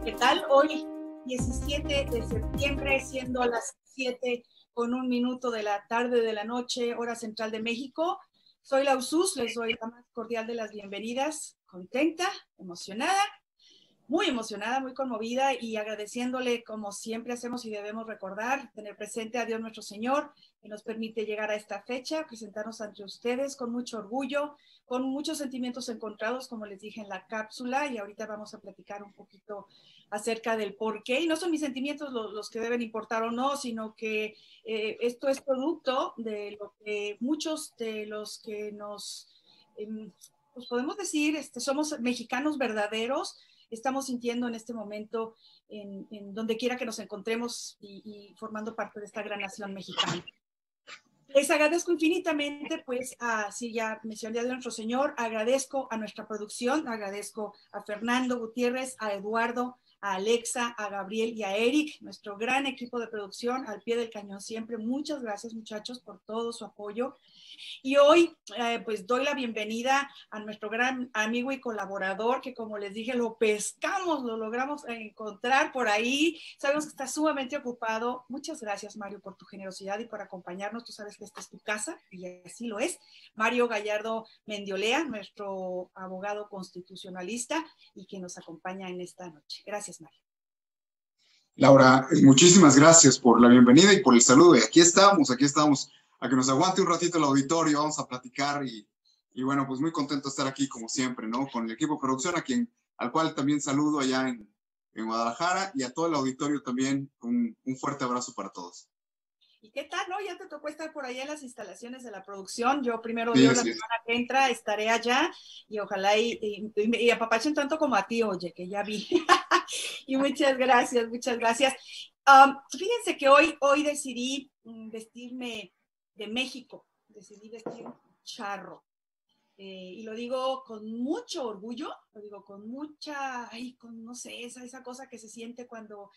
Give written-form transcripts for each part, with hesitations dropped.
¿Qué tal? Hoy, 17 de septiembre, siendo las 7:01 de la tarde de la noche, hora central de México. Soy la Usus, les doy la más cordial de las bienvenidas, contenta, emocionada, muy conmovida y agradeciéndole, como siempre hacemos y debemos recordar, tener presente a Dios nuestro Señor, que nos permite llegar a esta fecha, presentarnos ante ustedes con mucho orgullo, con muchos sentimientos encontrados, como les dije en la cápsula, y ahorita vamos a platicar un poquito acerca del por qué, y no son mis sentimientos los que deben importar o no, sino que esto es producto de lo que muchos de los que nos, pues podemos decir, somos mexicanos verdaderos, estamos sintiendo en este momento en donde quiera que nos encontremos y formando parte de esta gran nación mexicana. Les agradezco infinitamente, pues, sí, ya mencioné a nuestro Señor, agradezco a nuestra producción, agradezco a Fernando Gutiérrez, a Eduardo, a Alexa, a Gabriel y a Eric, nuestro gran equipo de producción, al pie del cañón siempre. Muchas gracias, muchachos, por todo su apoyo. Y hoy, pues, doy la bienvenida a nuestro gran amigo y colaborador, que como les dije, lo pescamos, lo logramos encontrar por ahí. Sabemos que está sumamente ocupado. Muchas gracias, Mario, por tu generosidad y por acompañarnos. Tú sabes que esta es tu casa, y así lo es. Mario Gallardo Mendiolea, nuestro abogado constitucionalista, y que nos acompaña en esta noche. Gracias, Mario. Laura, muchísimas gracias por la bienvenida y por el saludo. Y aquí estamos, a que nos aguante un ratito el auditorio, vamos a platicar y bueno, pues muy contento de estar aquí como siempre, ¿no? Con el equipo de producción, al cual también saludo allá en Guadalajara, y a todo el auditorio también un fuerte abrazo para todos. ¿Y qué tal, no? Ya te tocó estar por allá en las instalaciones de la producción. Yo primero, Dios, la semana que entra estaré allá y ojalá y apapachen tanto como a ti, oye, que ya vi. Y muchas gracias, muchas gracias. Fíjense que hoy decidí vestirme de México, decidí vestirme charro. Y lo digo con mucho orgullo, lo digo con mucha, no sé, esa cosa que se siente cuando...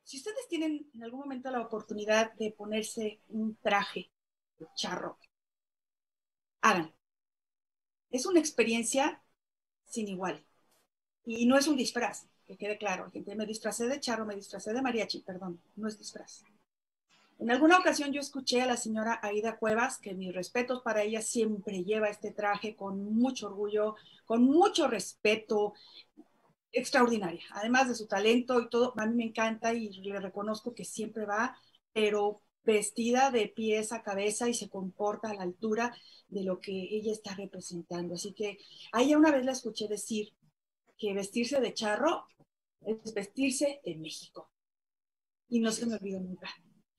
Si ustedes tienen en algún momento la oportunidad de ponerse un traje de charro, háganlo. Es una experiencia sin igual. Y no es un disfraz, que quede claro. Me disfracé de charro, me disfracé de mariachi, perdón, no es disfraz. En alguna ocasión yo escuché a la señora Aida Cuevas, que mis respetos para ella, siempre lleva este traje con mucho orgullo, con mucho respeto, extraordinaria, además de su talento y todo. A mí me encanta y le reconozco que siempre va, pero vestida de pies a cabeza y se comporta a la altura de lo que ella está representando. Así que a ella una vez la escuché decir que vestirse de charro es vestirse de México. Y no se me olvidó nunca.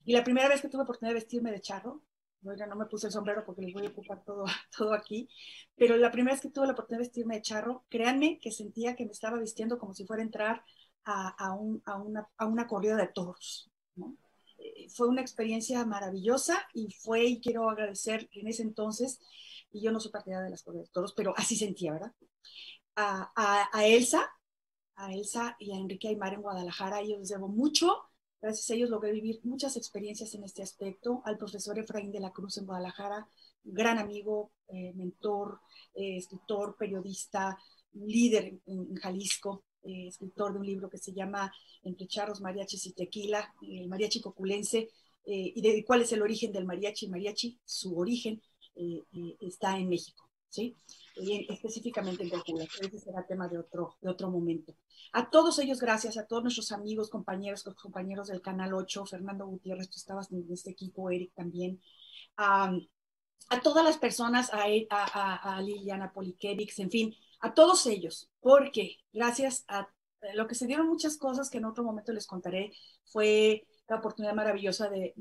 Y la primera vez que tuve oportunidad de vestirme de charro, no me puse el sombrero porque les voy a ocupar todo aquí, pero la primera vez que tuve la oportunidad de vestirme de charro, créanme que sentía que me estaba vistiendo como si fuera a entrar a una corrida de toros, ¿no? Fue una experiencia maravillosa y quiero agradecer en ese entonces, y yo no soy partidaria de las corridas de toros, pero así sentía, ¿verdad? A Elsa y a Enrique Aymar en Guadalajara, a ellos les debo mucho. Gracias a ellos logré vivir muchas experiencias en este aspecto. Al profesor Efraín de la Cruz en Guadalajara, gran amigo, mentor, escritor, periodista, líder en Jalisco, escritor de un libro que se llama Entre charros, mariachis y tequila, el mariachi coculense, y de cuál es el origen del mariachi. Su origen está en México, ¿sí? Específicamente en Cocula, pero ese será tema de otro momento. A todos ellos, gracias, a todos nuestros amigos, compañeros del Canal 8, Fernando Gutiérrez, tú estabas en este equipo, Eric también, a todas las personas, a Liliana Polikevich, en fin, a todos ellos, porque gracias a lo que se dieron muchas cosas que en otro momento les contaré, fue la oportunidad maravillosa de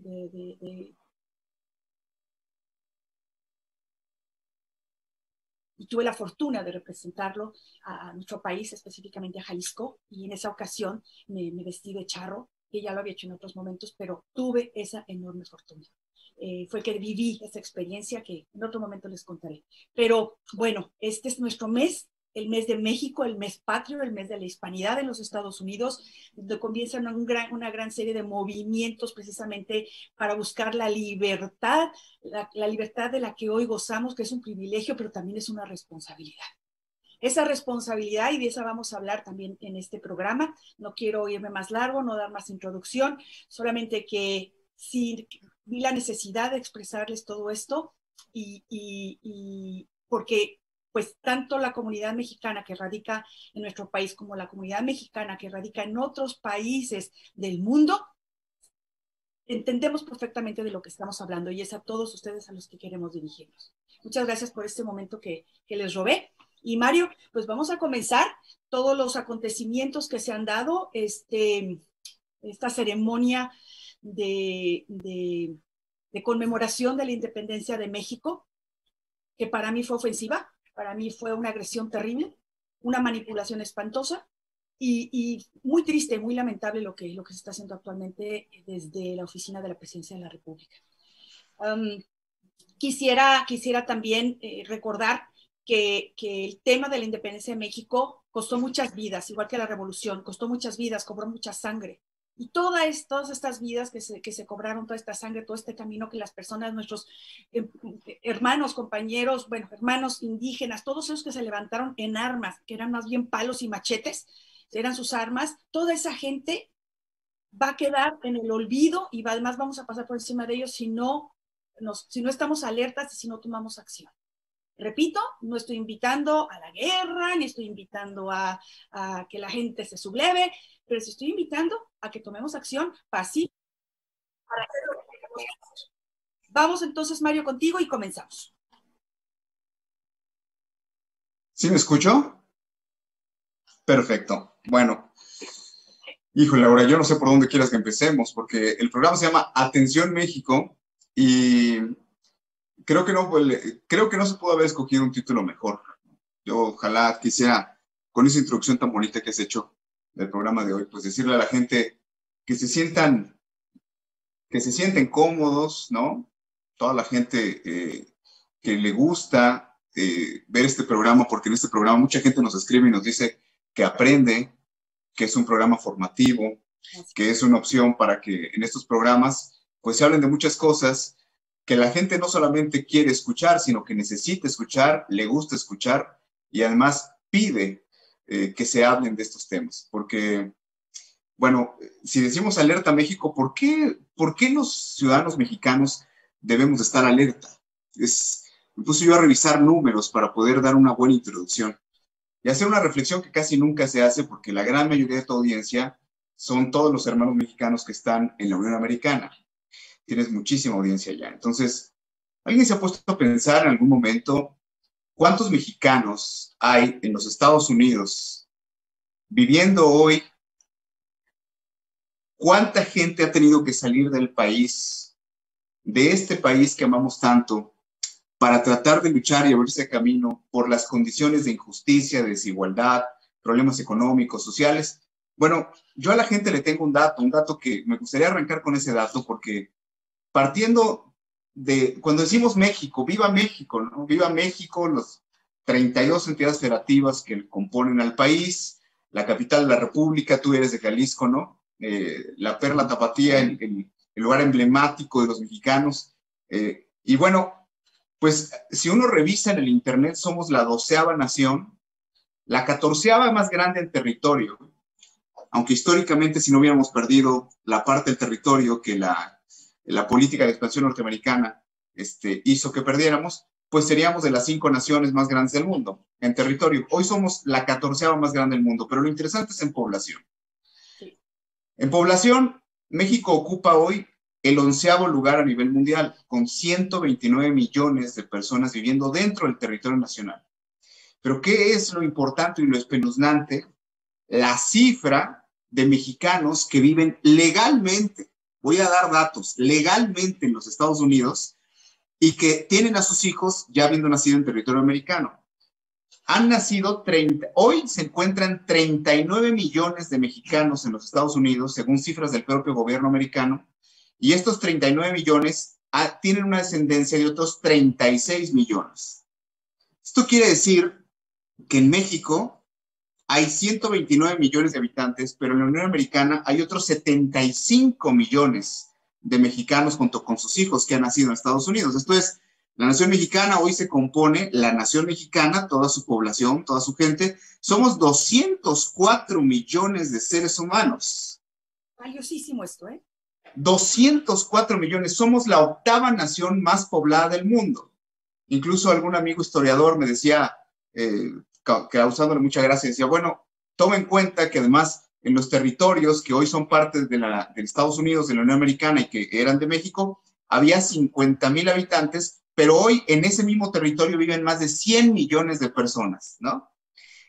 y tuve la fortuna de representarlo a nuestro país, específicamente a Jalisco, y en esa ocasión me vestí de charro, que ya lo había hecho en otros momentos, pero tuve esa enorme fortuna. Fue que viví esa experiencia que en otro momento les contaré. Pero bueno, este es nuestro mes, el mes de México, el mes patrio, el mes de la hispanidad en los Estados Unidos, donde comienzan una gran serie de movimientos precisamente para buscar la libertad, la libertad de la que hoy gozamos, que es un privilegio, pero también es una responsabilidad. esa responsabilidad, y de esa vamos a hablar también en este programa. No quiero irme más largo, no dar más introducción, solamente que sí vi la necesidad de expresarles todo esto y porque pues tanto la comunidad mexicana que radica en nuestro país como la comunidad mexicana que radica en otros países del mundo, entendemos perfectamente de lo que estamos hablando y es a todos ustedes a los que queremos dirigirnos. Muchas gracias por este momento que les robé. Y Mario, pues vamos a comenzar todos los acontecimientos que se han dado, esta ceremonia de conmemoración de la independencia de México, que para mí fue ofensiva, para mí fue una agresión terrible, una manipulación espantosa y muy triste, muy lamentable lo que se está haciendo actualmente desde la oficina de la Presidencia de la República. Quisiera también recordar que el tema de la independencia de México costó muchas vidas, igual que la revolución, costó muchas vidas, cobró mucha sangre. Y todas estas vidas que se cobraron, toda esta sangre, todo este camino que las personas, nuestros hermanos, compañeros, bueno, hermanos indígenas, todos esos que se levantaron en armas, que eran más bien palos y machetes, eran sus armas, toda esa gente va a quedar en el olvido y además vamos a pasar por encima de ellos si no estamos alertas y si no tomamos acción. Repito, no estoy invitando a la guerra, ni estoy invitando a que la gente se subleve, pero sí estoy invitando a que tomemos acción pacífica para hacer lo que queremos hacer. Vamos entonces, Mario, contigo y comenzamos. ¿Sí me escucho? Perfecto. Bueno, híjole, Laura, yo no sé por dónde quieras que empecemos, porque el programa se llama Atención México y creo que no se pudo haber escogido un título mejor. Yo ojalá quisiera, con esa introducción tan bonita que has hecho del programa de hoy, pues decirle a la gente que se sienten cómodos, ¿no? Toda la gente que le gusta ver este programa, porque en este programa mucha gente nos escribe y nos dice que aprende, que es un programa formativo, que es una opción para que en estos programas pues se hablen de muchas cosas que la gente no solamente quiere escuchar, sino que necesita escuchar, le gusta escuchar y además pide que se hablen de estos temas. Porque, bueno, si decimos alerta México, ¿por qué los ciudadanos mexicanos debemos estar alerta? Me puse yo a revisar números para poder dar una buena introducción y hacer una reflexión que casi nunca se hace porque la gran mayoría de tu audiencia son todos los hermanos mexicanos que están en la Unión Americana. Tienes muchísima audiencia allá. Entonces, ¿alguien se ha puesto a pensar en algún momento cuántos mexicanos hay en los Estados Unidos viviendo hoy? ¿Cuánta gente ha tenido que salir del país, de este país que amamos tanto, para tratar de luchar y abrirse camino por las condiciones de injusticia, de desigualdad, problemas económicos, sociales? Bueno, yo a la gente le tengo un dato que me gustaría arrancar con ese dato porque partiendo de, cuando decimos México, viva México, ¿no? Viva México, los 32 entidades federativas que componen al país, la capital de la República, tú eres de Jalisco, ¿no? La Perla Tapatía, el lugar emblemático de los mexicanos. Y bueno, pues si uno revisa en el internet, somos la 12ª nación, la 14ª más grande en territorio, aunque históricamente si no hubiéramos perdido la parte del territorio que la política de expansión norteamericana hizo que perdiéramos, pues seríamos de las 5 naciones más grandes del mundo en territorio. Hoy somos la 14ª más grande del mundo, pero lo interesante es en población. Sí. En población, México ocupa hoy el 11º lugar a nivel mundial, con 129 millones de personas viviendo dentro del territorio nacional. Pero ¿qué es lo importante y lo espeluznante? La cifra de mexicanos que viven legalmente, voy a dar datos, legalmente en los Estados Unidos y que tienen a sus hijos ya habiendo nacido en territorio americano. Han nacido hoy se encuentran 39 millones de mexicanos en los Estados Unidos, según cifras del propio gobierno americano, y estos 39 millones tienen una descendencia de otros 36 millones. Esto quiere decir que en México hay 129 millones de habitantes, pero en la Unión Americana hay otros 75 millones de mexicanos junto con sus hijos que han nacido en Estados Unidos. Esto es La nación mexicana hoy se compone, la nación mexicana, toda su población, toda su gente, somos 204 millones de seres humanos. Valiosísimo esto, ¿eh? 204 millones, somos la octava nación más poblada del mundo. Incluso algún amigo historiador me decía, causándole mucha gracia, decía, bueno, toma en cuenta que además en los territorios que hoy son parte de Estados Unidos, de la Unión Americana y que eran de México, había 50,000 habitantes, pero hoy en ese mismo territorio viven más de 100 millones de personas, ¿no?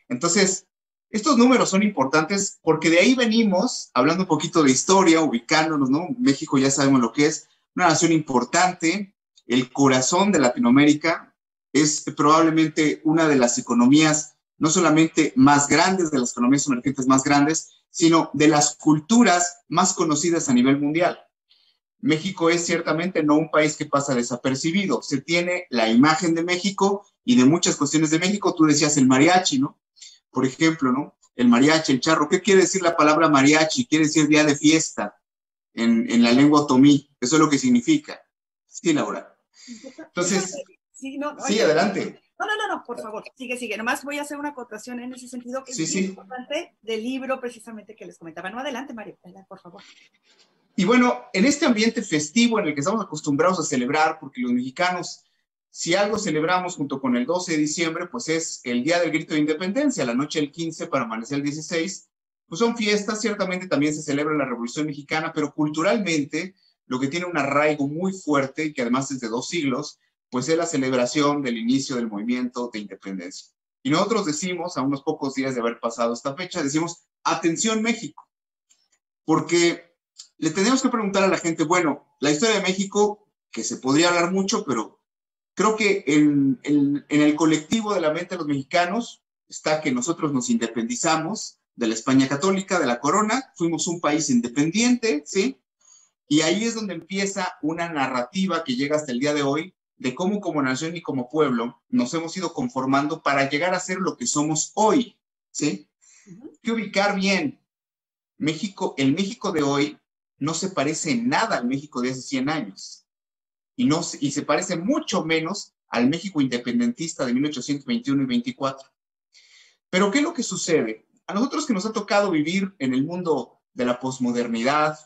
Entonces, estos números son importantes porque de ahí venimos, hablando un poquito de historia, ubicándonos, ¿no? México ya sabemos lo que es, una nación importante, el corazón de Latinoamérica, es probablemente una de las economías no solamente más grandes, de las economías emergentes más grandes, sino de las culturas más conocidas a nivel mundial. México es ciertamente no un país que pasa desapercibido. Se tiene la imagen de México y de muchas cuestiones de México. Tú decías el mariachi, ¿no? Por ejemplo, ¿no? El mariachi, el charro. ¿Qué quiere decir la palabra mariachi? Quiere decir día de fiesta en la lengua otomí. Eso es lo que significa. Sí, Laura. Entonces, sí, adelante. No, por favor, sigue. Nomás voy a hacer una acotación en ese sentido que es muy importante del libro precisamente que les comentaba. No, adelante, Mario, por favor. Y bueno, en este ambiente festivo en el que estamos acostumbrados a celebrar, porque los mexicanos, si algo celebramos junto con el 12 de diciembre, pues es el Día del Grito de Independencia, la noche del 15 para amanecer el 16, pues son fiestas, ciertamente también se celebra la Revolución Mexicana, pero culturalmente lo que tiene un arraigo muy fuerte, y que además es de 2 siglos, pues es la celebración del inicio del movimiento de independencia. Y nosotros decimos, a unos pocos días de haber pasado esta fecha, decimos, atención México, porque le tenemos que preguntar a la gente, bueno, la historia de México, que se podría hablar mucho, pero creo que en el colectivo de la mente de los mexicanos está que nosotros nos independizamos de la España católica, de la corona, fuimos un país independiente, ¿sí? Y ahí es donde empieza una narrativa que llega hasta el día de hoy de cómo como nación y como pueblo nos hemos ido conformando para llegar a ser lo que somos hoy, ¿sí? Hay que ubicar bien. México, el México de hoy no se parece en nada al México de hace 100 años. Y se parece mucho menos al México independentista de 1821 y 24. Pero ¿qué es lo que sucede? A nosotros que nos ha tocado vivir en el mundo de la posmodernidad,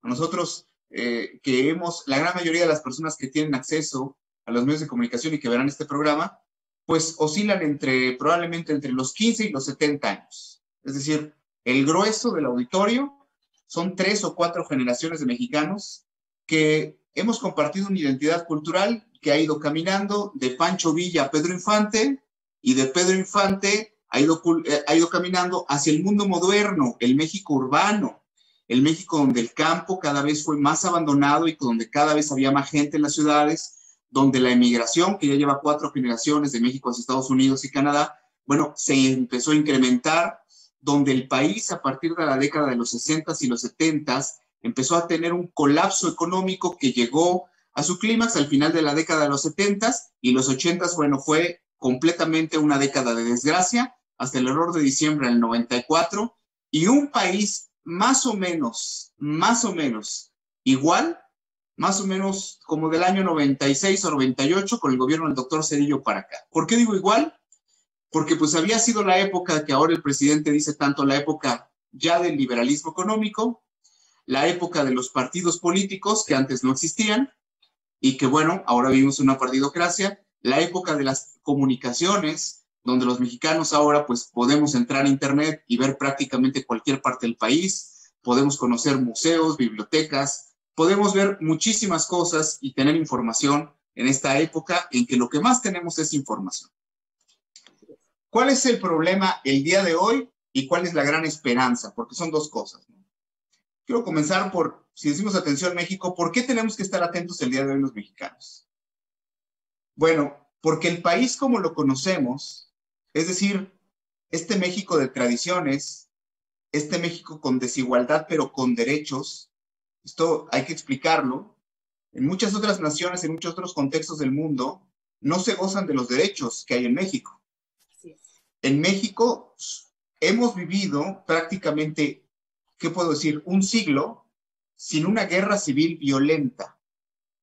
a nosotros la gran mayoría de las personas que tienen acceso a los medios de comunicación y que verán este programa, pues oscilan probablemente entre los 15 y los 70 años. Es decir, el grueso del auditorio son 3 o 4 generaciones de mexicanos que hemos compartido una identidad cultural que ha ido caminando de Pancho Villa a Pedro Infante, y de Pedro Infante ha ido caminando hacia el mundo moderno, el México urbano, el México donde el campo cada vez fue más abandonado y donde cada vez había más gente en las ciudades, donde la emigración, que ya lleva 4 generaciones de México hacia Estados Unidos y Canadá, bueno, se empezó a incrementar, donde el país a partir de la década de los 60s y los 70s empezó a tener un colapso económico que llegó a su clímax al final de la década de los 70s, y los 80s, bueno, fue completamente una década de desgracia, hasta el error de diciembre del 94, y un país más o menos igual, más o menos como del año 96 o 98 con el gobierno del doctor Zedillo para acá. ¿Por qué digo igual? Porque pues había sido la época que ahora el presidente dice tanto, la época ya del liberalismo económico, la época de los partidos políticos que antes no existían y que bueno, ahora vivimos una partidocracia, la época de las comunicaciones, donde los mexicanos ahora pues podemos entrar a internet y ver prácticamente cualquier parte del país, podemos conocer museos, bibliotecas, podemos ver muchísimas cosas y tener información en esta época en que lo que más tenemos es información. ¿Cuál es el problema el día de hoy y cuál es la gran esperanza? Porque son 2 cosas, ¿no? Quiero comenzar por, si decimos atención México, ¿por qué tenemos que estar atentos el día de hoy los mexicanos? Bueno, porque el país como lo conocemos, es decir, este México de tradiciones, este México con desigualdad pero con derechos, esto hay que explicarlo, en muchas otras naciones, en muchos otros contextos del mundo, no se gozan de los derechos que hay en México. En México hemos vivido prácticamente, ¿qué puedo decir?, un siglo sin una guerra civil violenta.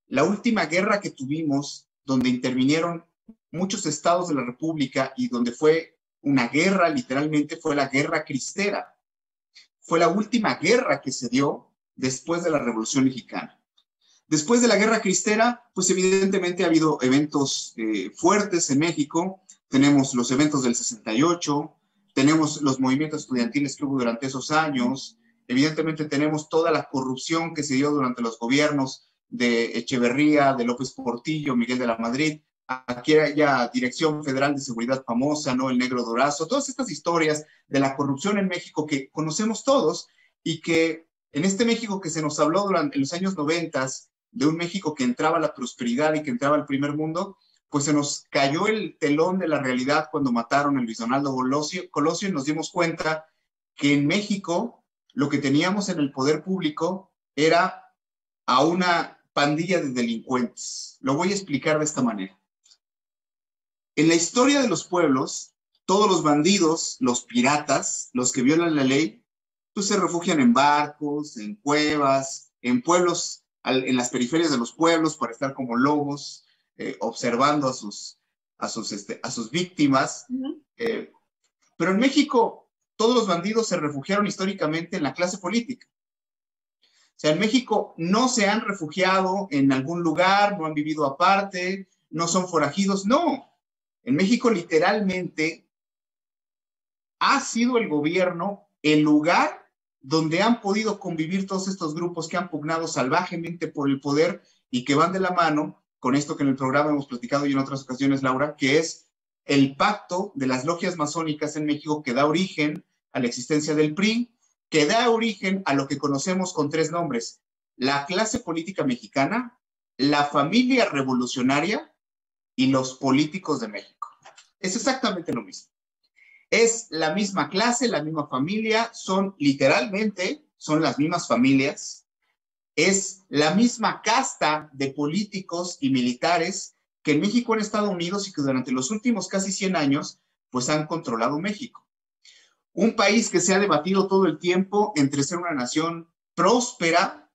La última guerra que tuvimos donde intervinieron muchos estados de la República y donde fue una guerra, literalmente fue la Guerra Cristera. Fue la última guerra que se dio después de la Revolución Mexicana. Después de la Guerra Cristera, pues evidentemente ha habido eventos fuertes en México. Tenemos los eventos del 68, tenemos los movimientos estudiantiles que hubo durante esos años. Evidentemente tenemos toda la corrupción que se dio durante los gobiernos de Echeverría, de López Portillo, Miguel de la Madrid, aquella Dirección Federal de Seguridad famosa, ¿no? El Negro Durazo, todas estas historias de la corrupción en México que conocemos todos y que en este México que se nos habló durante los años 90, de un México que entraba a la prosperidad y que entraba al primer mundo, pues se nos cayó el telón de la realidad cuando mataron a Luis Donaldo Colosio y nos dimos cuenta que en México lo que teníamos en el poder público era a una pandilla de delincuentes. Lo voy a explicar de esta manera. En la historia de los pueblos, todos los bandidos, los piratas, los que violan la ley, pues se refugian en barcos, en cuevas, en pueblos, en las periferias de los pueblos para estar como lobos, observando a sus víctimas. Pero en México, todos los bandidos se refugiaron históricamente en la clase política. O sea, en México no se han refugiado en algún lugar, no han vivido aparte, no son forajidos, no. En México literalmente ha sido el gobierno el lugar donde han podido convivir todos estos grupos que han pugnado salvajemente por el poder y que van de la mano con esto que en el programa hemos platicado y en otras ocasiones, Laura, que es el pacto de las logias masónicas en México que da origen a la existencia del PRI, que da origen a lo que conocemos con tres nombres: la clase política mexicana, la familia revolucionaria y los políticos de México. Es exactamente lo mismo. Es la misma clase, la misma familia, literalmente son las mismas familias, es la misma casta de políticos y militares que en México han estado unidos y que durante los últimos casi 100 años pues han controlado México. Un país que se ha debatido todo el tiempo entre ser una nación próspera,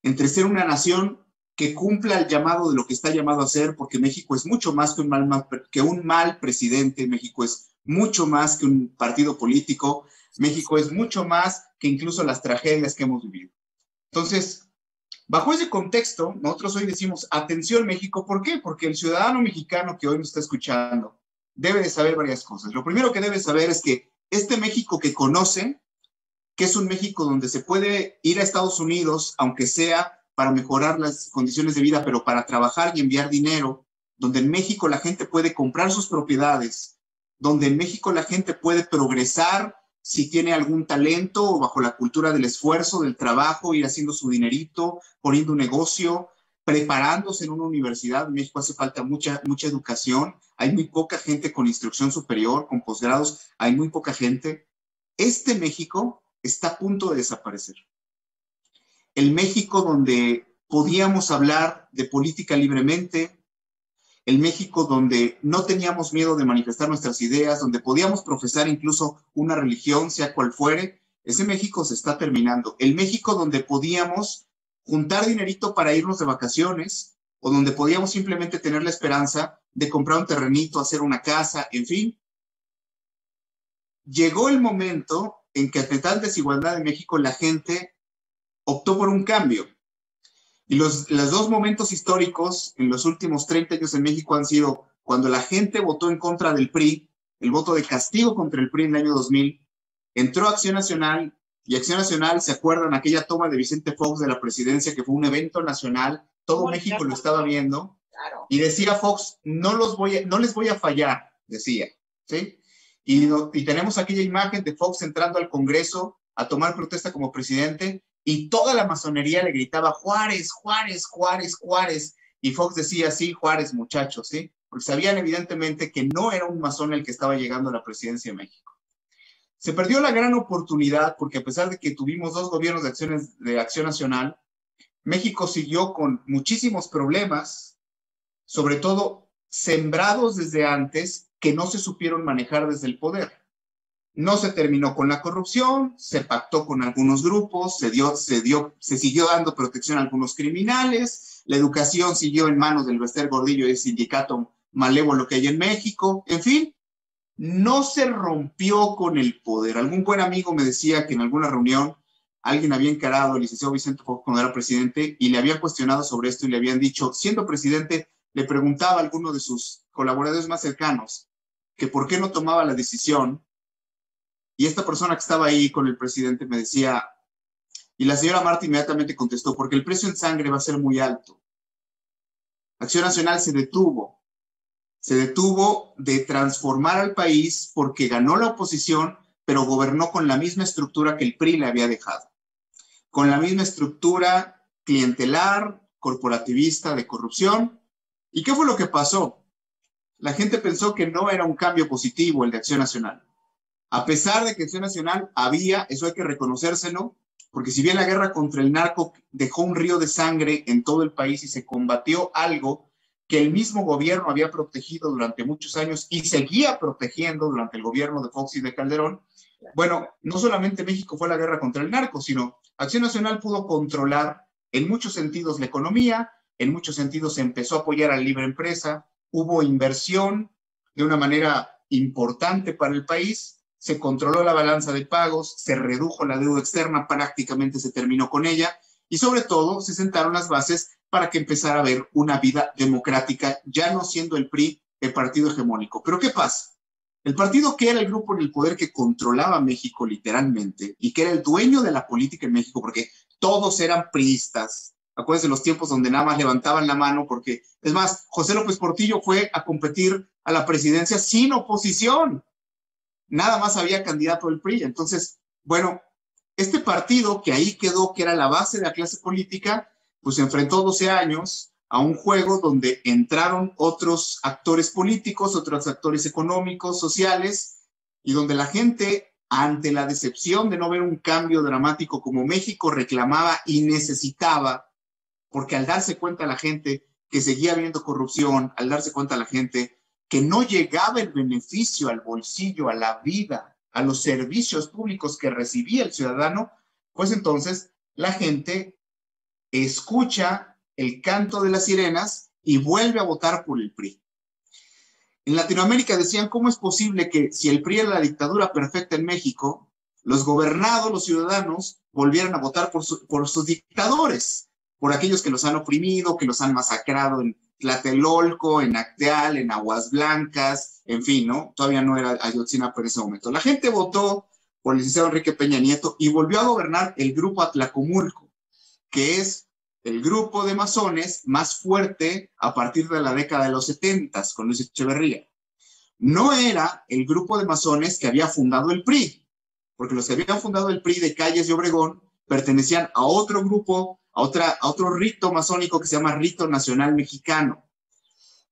entre ser una nación que cumpla el llamado de lo que está llamado a ser, porque México es mucho más que un mal presidente, México es mucho más que un partido político, México es mucho más que incluso las tragedias que hemos vivido. Entonces, bajo ese contexto, nosotros hoy decimos, atención México, ¿por qué? Porque el ciudadano mexicano que hoy nos está escuchando debe de saber varias cosas. Lo primero que debe saber es que este México que conoce, que es un México donde se puede ir a Estados Unidos, aunque sea para mejorar las condiciones de vida, pero para trabajar y enviar dinero, donde en México la gente puede comprar sus propiedades, donde en México la gente puede progresar si tiene algún talento o bajo la cultura del esfuerzo, del trabajo, ir haciendo su dinerito, poniendo un negocio, preparándose en una universidad. En México hace falta mucha educación, hay muy poca gente con instrucción superior, con posgrados, hay muy poca gente. Este México está a punto de desaparecer. El México donde podíamos hablar de política libremente, el México donde no teníamos miedo de manifestar nuestras ideas, donde podíamos profesar incluso una religión, sea cual fuere, ese México se está terminando. El México donde podíamos juntar dinerito para irnos de vacaciones, o donde podíamos simplemente tener la esperanza de comprar un terrenito, hacer una casa, en fin. Llegó el momento en que ante tal desigualdad en México la gente optó por un cambio. Y los dos momentos históricos en los últimos 30 años en México han sido cuando la gente votó en contra del PRI, el voto de castigo contra el PRI en el año 2000, entró Acción Nacional, y Acción Nacional, ¿se acuerdan? Aquella toma de Vicente Fox de la presidencia, que fue un evento nacional, todo México lo estaba viendo, claro. Y decía Fox, no les voy a fallar, decía, ¿sí? Y tenemos aquella imagen de Fox entrando al Congreso a tomar protesta como presidente, y toda la masonería le gritaba, Juárez, Juárez, Juárez, Juárez. Y Fox decía, sí, Juárez, muchachos, ¿sí? Porque sabían evidentemente que no era un masón el que estaba llegando a la presidencia de México. Se perdió la gran oportunidad porque a pesar de que tuvimos dos gobiernos de Acción Nacional, México siguió con muchísimos problemas, sobre todo sembrados desde antes, que no se supieron manejar desde el poder. No se terminó con la corrupción, se pactó con algunos grupos, se siguió dando protección a algunos criminales, la educación siguió en manos del Bester Gordillo y el sindicato malévolo que hay en México, en fin, no se rompió con el poder. Algún buen amigo me decía que en alguna reunión alguien había encarado al licenciado Vicente Fox cuando era presidente y le había cuestionado sobre esto y le habían dicho, siendo presidente, le preguntaba a alguno de sus colaboradores más cercanos que por qué no tomaba la decisión, y esta persona que estaba ahí con el presidente me decía, y la señora Marta inmediatamente contestó, porque el precio en sangre va a ser muy alto. Acción Nacional se detuvo de transformar al país porque ganó la oposición, pero gobernó con la misma estructura que el PRI le había dejado, con la misma estructura clientelar, corporativista, de corrupción. ¿Y qué fue lo que pasó? La gente pensó que no era un cambio positivo el de Acción Nacional. A pesar de que Acción Nacional había, eso hay que reconocérselo, porque si bien la guerra contra el narco dejó un río de sangre en todo el país y se combatió algo que el mismo gobierno había protegido durante muchos años y seguía protegiendo durante el gobierno de Fox y de Calderón, bueno, no solamente México fue la guerra contra el narco, sino Acción Nacional pudo controlar en muchos sentidos la economía, en muchos sentidos se empezó a apoyar a la libre empresa, hubo inversión de una manera importante para el país, se controló la balanza de pagos, se redujo la deuda externa, prácticamente se terminó con ella, y sobre todo se sentaron las bases para que empezara a haber una vida democrática, ya no siendo el PRI el partido hegemónico. Pero ¿qué pasa? El partido que era el grupo en el poder que controlaba México literalmente, y que era el dueño de la política en México, porque todos eran priistas. Acuérdense los tiempos donde nada más levantaban la mano, porque, es más, José López Portillo fue a competir a la presidencia sin oposición. Nada más había candidato del PRI. Entonces, bueno, este partido que ahí quedó, que era la base de la clase política, pues se enfrentó 12 años a un juego donde entraron otros actores políticos, otros actores económicos, sociales, y donde la gente, ante la decepción de no ver un cambio dramático como México reclamaba y necesitaba, porque al darse cuenta la gente que seguía habiendo corrupción, al darse cuenta la gente que no llegaba el beneficio al bolsillo, a la vida, a los servicios públicos que recibía el ciudadano, pues entonces la gente escucha el canto de las sirenas y vuelve a votar por el PRI. En Latinoamérica decían, ¿cómo es posible que si el PRI era la dictadura perfecta en México, los gobernados, los ciudadanos, volvieran a votar por sus dictadores, por aquellos que los han oprimido, que los han masacrado en Tlatelolco, en Acteal, en Aguas Blancas, en fin, ¿no? Todavía no era Ayotzinapa en ese momento. La gente votó por el licenciado Enrique Peña Nieto y volvió a gobernar el grupo Atlacomulco, que es el grupo de masones más fuerte a partir de la década de los 70 con Luis Echeverría. No era el grupo de masones que había fundado el PRI, porque los que habían fundado el PRI de Calles y Obregón pertenecían a otro grupo, a otro rito masónico que se llama Rito Nacional Mexicano,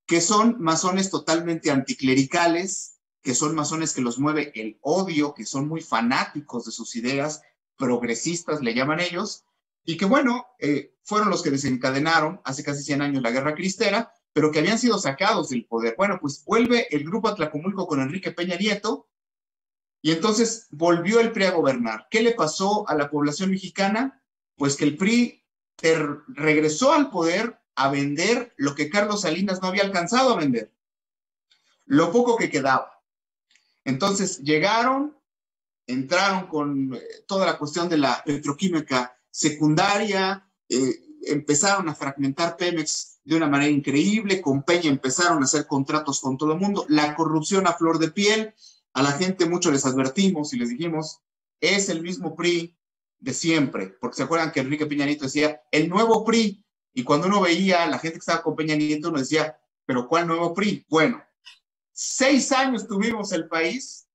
que son masones totalmente anticlericales, que son masones que los mueve el odio, que son muy fanáticos de sus ideas, progresistas le llaman ellos, y que bueno, fueron los que desencadenaron hace casi 100 años la Guerra Cristera, pero que habían sido sacados del poder. Bueno, pues vuelve el grupo Atlacomulco con Enrique Peña Nieto, y entonces volvió el PRI a gobernar. ¿Qué le pasó a la población mexicana? Pues que el PRI regresó al poder a vender lo que Carlos Salinas no había alcanzado a vender, lo poco que quedaba. Entonces entraron con toda la cuestión de la petroquímica secundaria, empezaron a fragmentar Pemex de una manera increíble, con Peña empezaron a hacer contratos con todo el mundo, la corrupción a flor de piel. A la gente mucho les advertimos y les dijimos, es el mismo PRI de siempre, porque se acuerdan que Enrique Peña Nieto decía, el nuevo PRI, y cuando uno veía a la gente que estaba con Peña Nieto, uno decía, pero ¿cuál nuevo PRI? Bueno, 6 años tuvimos el país,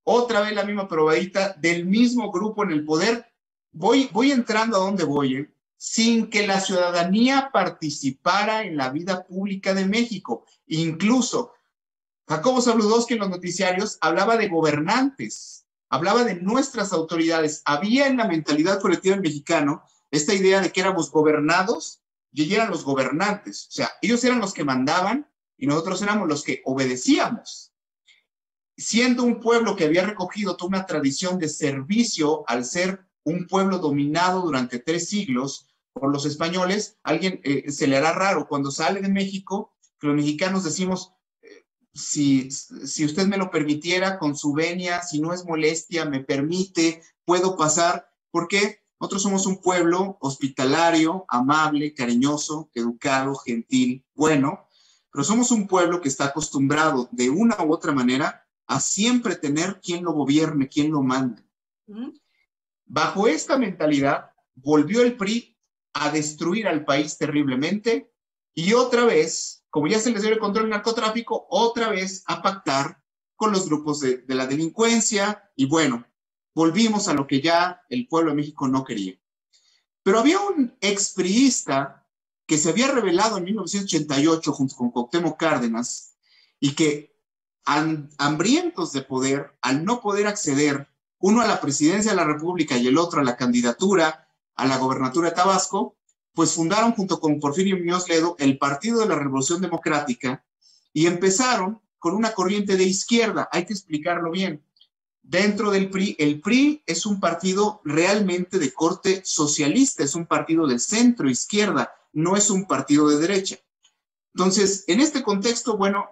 otra vez la misma probadita del mismo grupo en el poder. Voy entrando a donde voy, sin que la ciudadanía participara en la vida pública de México. Incluso Jacobo Zabludowski en los noticiarios hablaba de gobernantes, hablaba de nuestras autoridades. Había en la mentalidad colectiva del mexicano esta idea de que éramos gobernados y ellos eran los gobernantes. O sea, ellos eran los que mandaban y nosotros éramos los que obedecíamos. Siendo un pueblo que había recogido toda una tradición de servicio al ser un pueblo dominado durante 3 siglos por los españoles, alguien se le hará raro cuando sale de México, que los mexicanos decimos, si usted me lo permitiera, con su venia, si no es molestia, me permite, puedo pasar. ¿Por qué? Nosotros somos un pueblo hospitalario, amable, cariñoso, educado, gentil, bueno, pero somos un pueblo que está acostumbrado de una u otra manera a siempre tener quien lo gobierne, quien lo mande. Bajo esta mentalidad, volvió el PRI a destruir al país terriblemente y otra vez, como ya se les dio el control del narcotráfico, otra vez a pactar con los grupos de la delincuencia y bueno, volvimos a lo que ya el pueblo de México no quería. Pero había un expriista que se había rebelado en 1988 junto con Cuauhtémoc Cárdenas y que, hambrientos de poder, al no poder acceder, uno a la presidencia de la República y el otro a la candidatura a la gobernatura de Tabasco, pues fundaron junto con Porfirio Muñoz Ledo el Partido de la Revolución Democrática y empezaron con una corriente de izquierda. Hay que explicarlo bien. Dentro del PRI, el PRI es un partido realmente de corte socialista, es un partido de centro-izquierda, no es un partido de derecha. Entonces, en este contexto, bueno,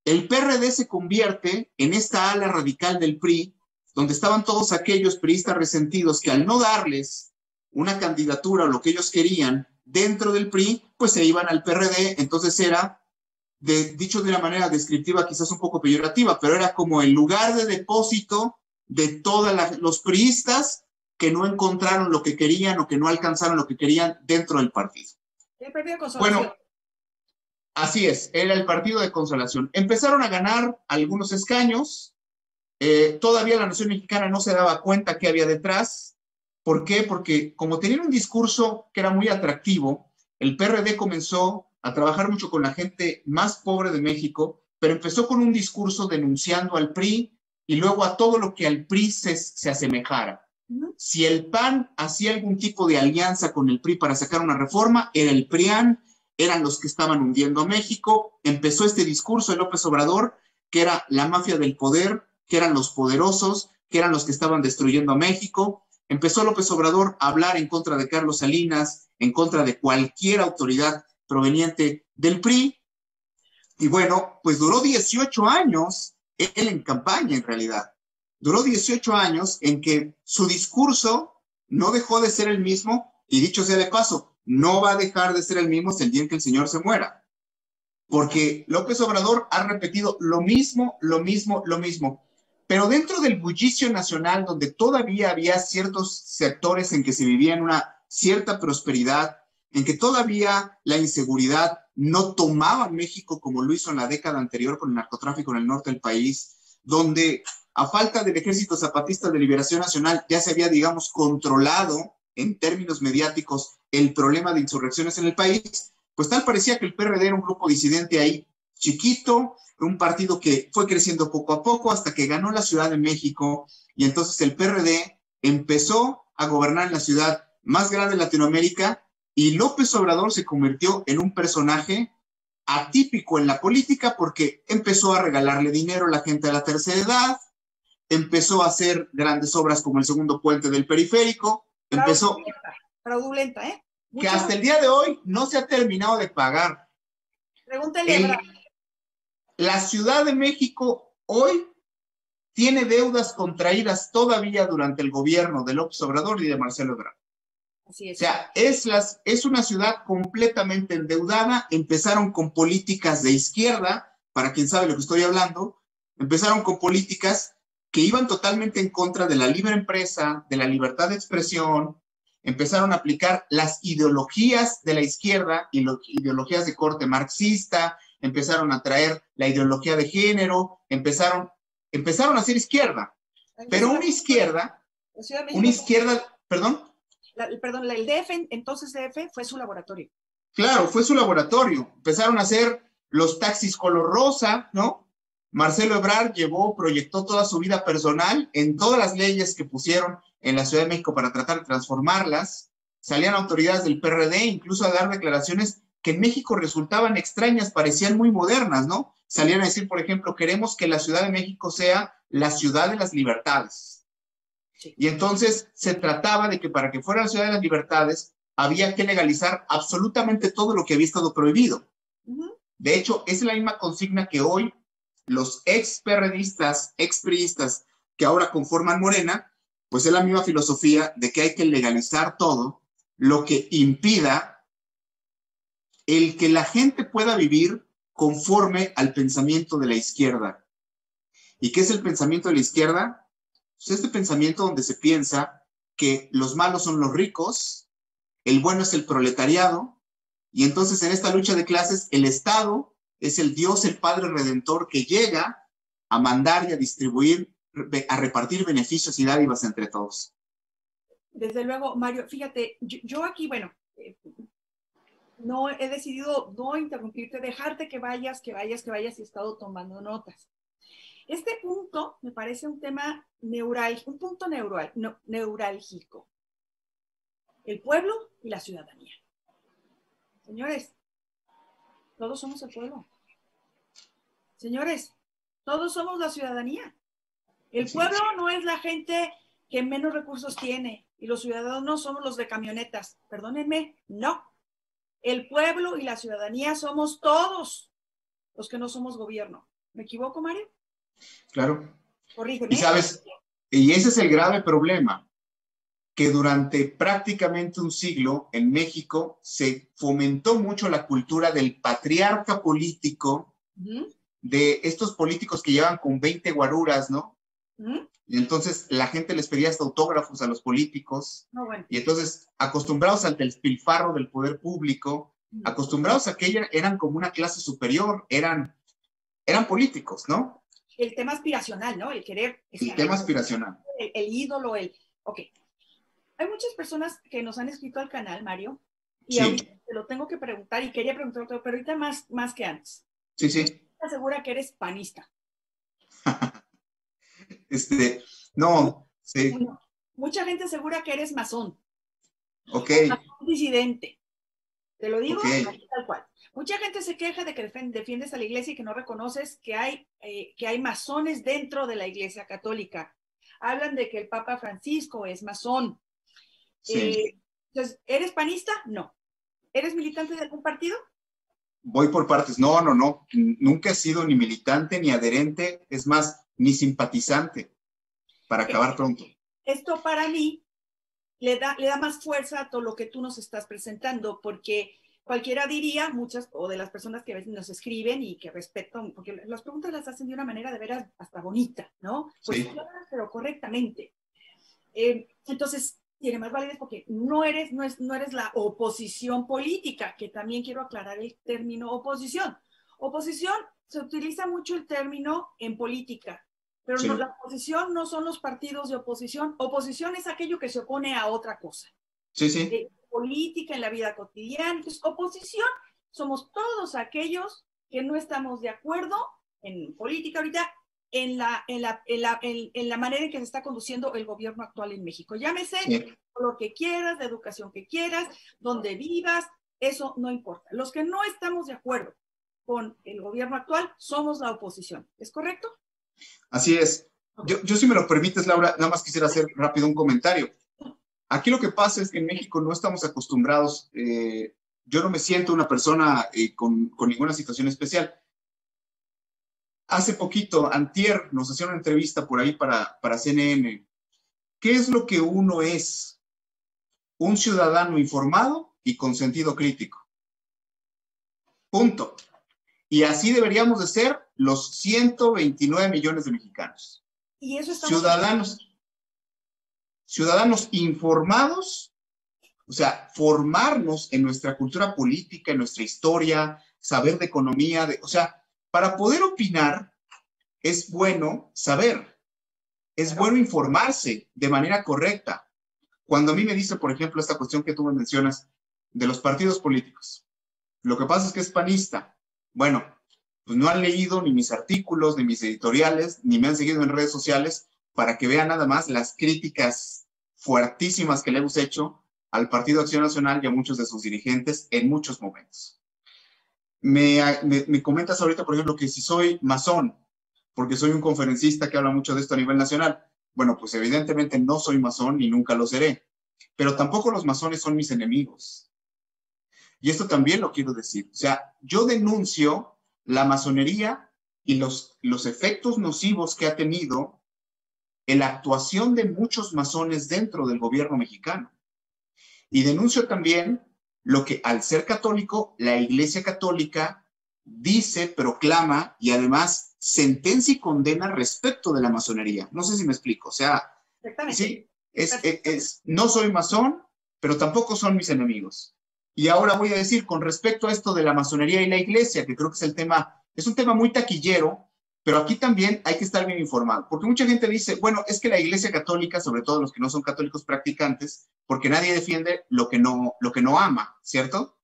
el PRD se convierte en esta ala radical del PRI, donde estaban todos aquellos priistas resentidos que al no darles una candidatura o lo que ellos querían dentro del PRI, pues se iban al PRD, entonces era, dicho de una manera descriptiva, quizás un poco peyorativa, pero era como el lugar de depósito de todos los priistas que no encontraron lo que querían o que no alcanzaron lo que querían dentro del partido. El partido de consolación. Bueno, así es, era el partido de consolación. Empezaron a ganar algunos escaños, todavía la nación mexicana no se daba cuenta qué había detrás. ¿Por qué? Porque como tenían un discurso que era muy atractivo, el PRD comenzó a trabajar mucho con la gente más pobre de México, pero empezó con un discurso denunciando al PRI y luego a todo lo que al PRI se asemejara. Si el PAN hacía algún tipo de alianza con el PRI para sacar una reforma, era el PRIAN, eran los que estaban hundiendo a México. Empezó este discurso de López Obrador, que era la mafia del poder, que eran los poderosos, que eran los que estaban destruyendo a México. Empezó López Obrador a hablar en contra de Carlos Salinas, en contra de cualquier autoridad proveniente del PRI. Y bueno, pues duró 18 años él en campaña en realidad. Duró 18 años en que su discurso no dejó de ser el mismo y dicho sea de paso, no va a dejar de ser el mismo hasta el día en que el señor se muera. Porque López Obrador ha repetido lo mismo. Pero dentro del bullicio nacional, donde todavía había ciertos sectores en que se vivía en una cierta prosperidad, en que todavía la inseguridad no tomaba México como lo hizo en la década anterior con el narcotráfico en el norte del país, donde a falta del Ejército Zapatista de Liberación Nacional ya se había, digamos, controlado en términos mediáticos el problema de insurrecciones en el país, pues tal parecía que el PRD era un grupo disidente ahí chiquito, un partido que fue creciendo poco a poco hasta que ganó la Ciudad de México y entonces el PRD empezó a gobernar en la ciudad más grande de Latinoamérica y López Obrador se convirtió en un personaje atípico en la política porque empezó a regalarle dinero a la gente de la tercera edad, empezó a hacer grandes obras como el segundo puente del periférico, empezó... Fraudulenta, ¿eh? Que hasta el día de hoy no se ha terminado de pagar. Pregúntale. La Ciudad de México hoy tiene deudas contraídas todavía durante el gobierno de López Obrador y de Marcelo Ebrard. Así es. O sea, es una ciudad completamente endeudada. Empezaron con políticas de izquierda, para quien sabe lo que estoy hablando, empezaron con políticas que iban totalmente en contra de la libre empresa, de la libertad de expresión, empezaron a aplicar las ideologías de la izquierda y las ideologías de corte marxista, empezaron a traer la ideología de género, empezaron a hacer izquierda, pero una izquierda, perdón. El DF, entonces DF, fue su laboratorio. Claro, fue su laboratorio. Empezaron a hacer los taxis color rosa, ¿no? Marcelo Ebrard proyectó toda su vida personal en todas las leyes que pusieron en la Ciudad de México para tratar de transformarlas. Salían autoridades del PRD incluso a dar declaraciones que en México resultaban extrañas, parecían muy modernas, ¿no? Salían a decir, por ejemplo, queremos que la Ciudad de México sea la ciudad de las libertades. Sí. Y entonces se trataba de que para que fuera la ciudad de las libertades, había que legalizar absolutamente todo lo que había estado prohibido. De hecho, es la misma consigna que hoy los ex-perredistas, ex-priistas que ahora conforman Morena, pues es la misma filosofía de que hay que legalizar todo lo que impida el que la gente pueda vivir conforme al pensamiento de la izquierda. ¿Y qué es el pensamiento de la izquierda? Pues este pensamiento donde se piensa que los malos son los ricos, el bueno es el proletariado, y entonces en esta lucha de clases el Estado es el Dios, el Padre Redentor que llega a mandar y a distribuir, a repartir beneficios y dádivas entre todos. Desde luego, Mario, fíjate, yo aquí, bueno, no he decidido no interrumpirte, dejarte que vayas y he estado tomando notas. Este punto me parece un tema neurálgico, un punto neurálgico. El pueblo y la ciudadanía. Señores, todos somos el pueblo. Señores, todos somos la ciudadanía. El pueblo no es la gente que menos recursos tiene y los ciudadanos no somos los de camionetas. Perdónenme, no. El pueblo y la ciudadanía somos todos los que no somos gobierno. ¿Me equivoco, Mario? Claro. Corrígeme. Y sabes, y ese es el grave problema, que durante prácticamente un siglo en México se fomentó mucho la cultura del patriarca político, de estos políticos que llevan con 20 guaruras, ¿no? Y entonces la gente les pedía hasta autógrafos a los políticos. Y entonces, acostumbrados al despilfarro del poder público, acostumbrados a que eran como una clase superior, eran políticos, ¿no? El tema aspiracional, ¿no? El querer. El tema aspiracional. El ídolo, Ok. Hay muchas personas que nos han escrito al canal, Mario, y ahorita te lo tengo que preguntar, y quería preguntarte, pero ahorita más que antes. Sí. ¿Estás segura que eres panista? No, sí. Bueno, mucha gente asegura que eres masón. Ok. Masón disidente. Te lo digo así tal cual. Mucha gente se queja de que defiendes a la iglesia y que no reconoces que hay masones dentro de la iglesia católica. Hablan de que el Papa Francisco es masón. Sí. Entonces, ¿eres panista? No. ¿Eres militante de algún partido? Voy por partes. No. Nunca he sido ni militante ni adherente, es más, ni simpatizante, para acabar pronto. Esto para mí le da más fuerza a todo lo que tú nos estás presentando, porque cualquiera diría, muchas o de las personas que a veces nos escriben y que respetan, porque las preguntas las hacen de una manera de veras hasta bonita, ¿no? Pues sí. Pero correctamente. Entonces, tiene más validez porque no eres la oposición política, que también quiero aclarar el término oposición. Oposición, se utiliza mucho el término en política, pero sí. la oposición no son los partidos de oposición. Oposición es aquello que se opone a otra cosa. Sí. Política, en la vida cotidiana. Entonces, oposición somos todos aquellos que no estamos de acuerdo en política ahorita, en la manera en que se está conduciendo el gobierno actual en México. Llámese lo que quieras, de educación que quieras, donde vivas, eso no importa. Los que no estamos de acuerdo con el gobierno actual somos la oposición. ¿Es correcto? Así es. Okay. Yo si me lo permites, Laura, nada más quisiera hacer rápido un comentario. Aquí lo que pasa es que en México no estamos acostumbrados, yo no me siento una persona con ninguna situación especial. Hace poquito, antier, nos hacían una entrevista por ahí para CNN. ¿Qué es lo que uno es? Un ciudadano informado y con sentido crítico. Punto. Y así deberíamos de ser los 129 millones de mexicanos. ¿Y eso ciudadanos informados, o sea, formarnos en nuestra cultura política, en nuestra historia, saber de economía, o sea, para poder opinar es bueno saber, es bueno informarse de manera correcta. Cuando a mí me dice, por ejemplo, esta cuestión que tú me mencionas de los partidos políticos, lo que pasa es que es panista. Bueno, pues no han leído ni mis artículos, ni mis editoriales, ni me han seguido en redes sociales para que vean nada más las críticas fuertísimas que le hemos hecho al Partido Acción Nacional y a muchos de sus dirigentes en muchos momentos. Me comentas ahorita, por ejemplo, que si soy masón, porque soy un conferencista que habla mucho de esto a nivel nacional. Bueno, pues evidentemente no soy masón ni nunca lo seré. pero tampoco los masones son mis enemigos. Y esto también lo quiero decir. O sea, yo denuncio la masonería y los efectos nocivos que ha tenido en la actuación de muchos masones dentro del gobierno mexicano. Y denuncio también lo que, al ser católico, la Iglesia Católica dice, proclama y además sentencia y condena respecto de la masonería. No sé si me explico. O sea, sí, no soy masón, pero tampoco son mis enemigos. Y ahora voy a decir, con respecto a esto de la masonería y la Iglesia, que creo que es un tema muy taquillero, pero aquí también hay que estar bien informado, porque mucha gente dice, bueno, es que la Iglesia Católica, sobre todo los que no son católicos practicantes, porque nadie defiende lo que no ama, ¿cierto?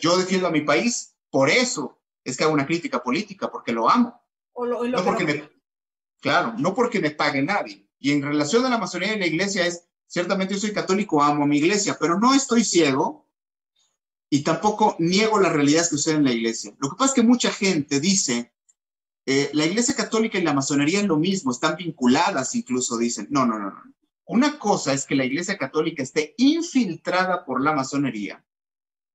Yo defiendo a mi país, por eso es que hago una crítica política, porque lo amo. No porque me pague nadie. Y en relación a la masonería y la Iglesia ciertamente yo soy católico, amo a mi Iglesia, pero no estoy ciego y tampoco niego las realidades que suceden en la Iglesia. Lo que pasa es que mucha gente dice, la Iglesia Católica y la masonería es lo mismo, están vinculadas incluso, dicen. No. Una cosa es que la Iglesia Católica esté infiltrada por la masonería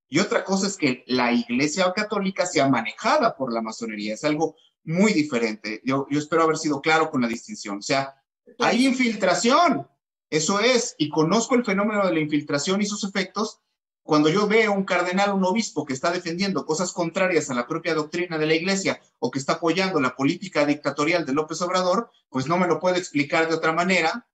y otra cosa es que la Iglesia Católica sea manejada por la masonería. Es algo muy diferente. Yo espero haber sido claro con la distinción. O sea, hay infiltración, eso es, y conozco el fenómeno de la infiltración y sus efectos. Cuando yo veo un cardenal, un obispo que está defendiendo cosas contrarias a la propia doctrina de la Iglesia o que está apoyando la política dictatorial de López Obrador, pues no me lo puedo explicar de otra manera,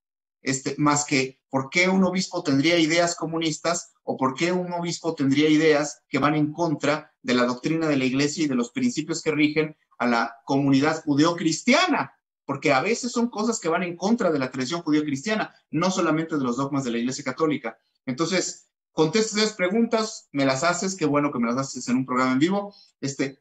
más que por qué un obispo tendría ideas comunistas o por qué un obispo tendría ideas que van en contra de la doctrina de la Iglesia y de los principios que rigen a la comunidad judeocristiana, porque a veces son cosas que van en contra de la tradición judeocristiana, no solamente de los dogmas de la Iglesia Católica. Entonces, contestas esas preguntas, me las haces, qué bueno que me las haces en un programa en vivo.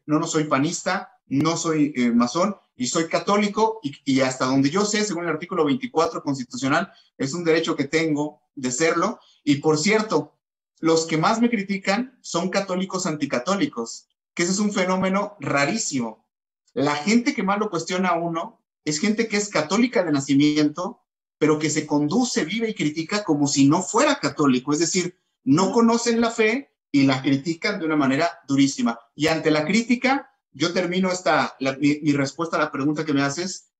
No soy panista, no soy masón y soy católico y hasta donde yo sé, según el artículo 24 constitucional, es un derecho que tengo de serlo. Y por cierto, los que más me critican son católicos anticatólicos, que ese es un fenómeno rarísimo. La gente que más lo cuestiona a uno es gente que es católica de nacimiento, pero que se conduce, vive y critica como si no fuera católico, es decir, no conocen la fe y la critican de una manera durísima. Y ante la crítica, yo termino mi respuesta a la pregunta que me haces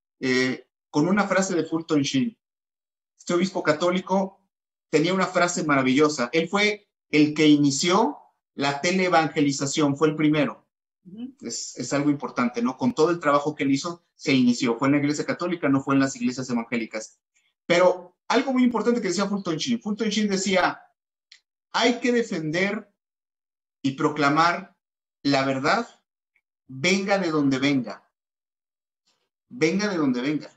con una frase de Fulton Sheen. Este obispo católico tenía una frase maravillosa. Él fue el que inició la teleevangelización, fue el primero. Es algo importante, ¿no? Con todo el trabajo que él hizo, se inició. Fue en la Iglesia Católica, no fue en las iglesias evangélicas. Pero algo muy importante que decía Fulton Sheen. Fulton Sheen decía, hay que defender y proclamar la verdad, venga de donde venga. Venga de donde venga.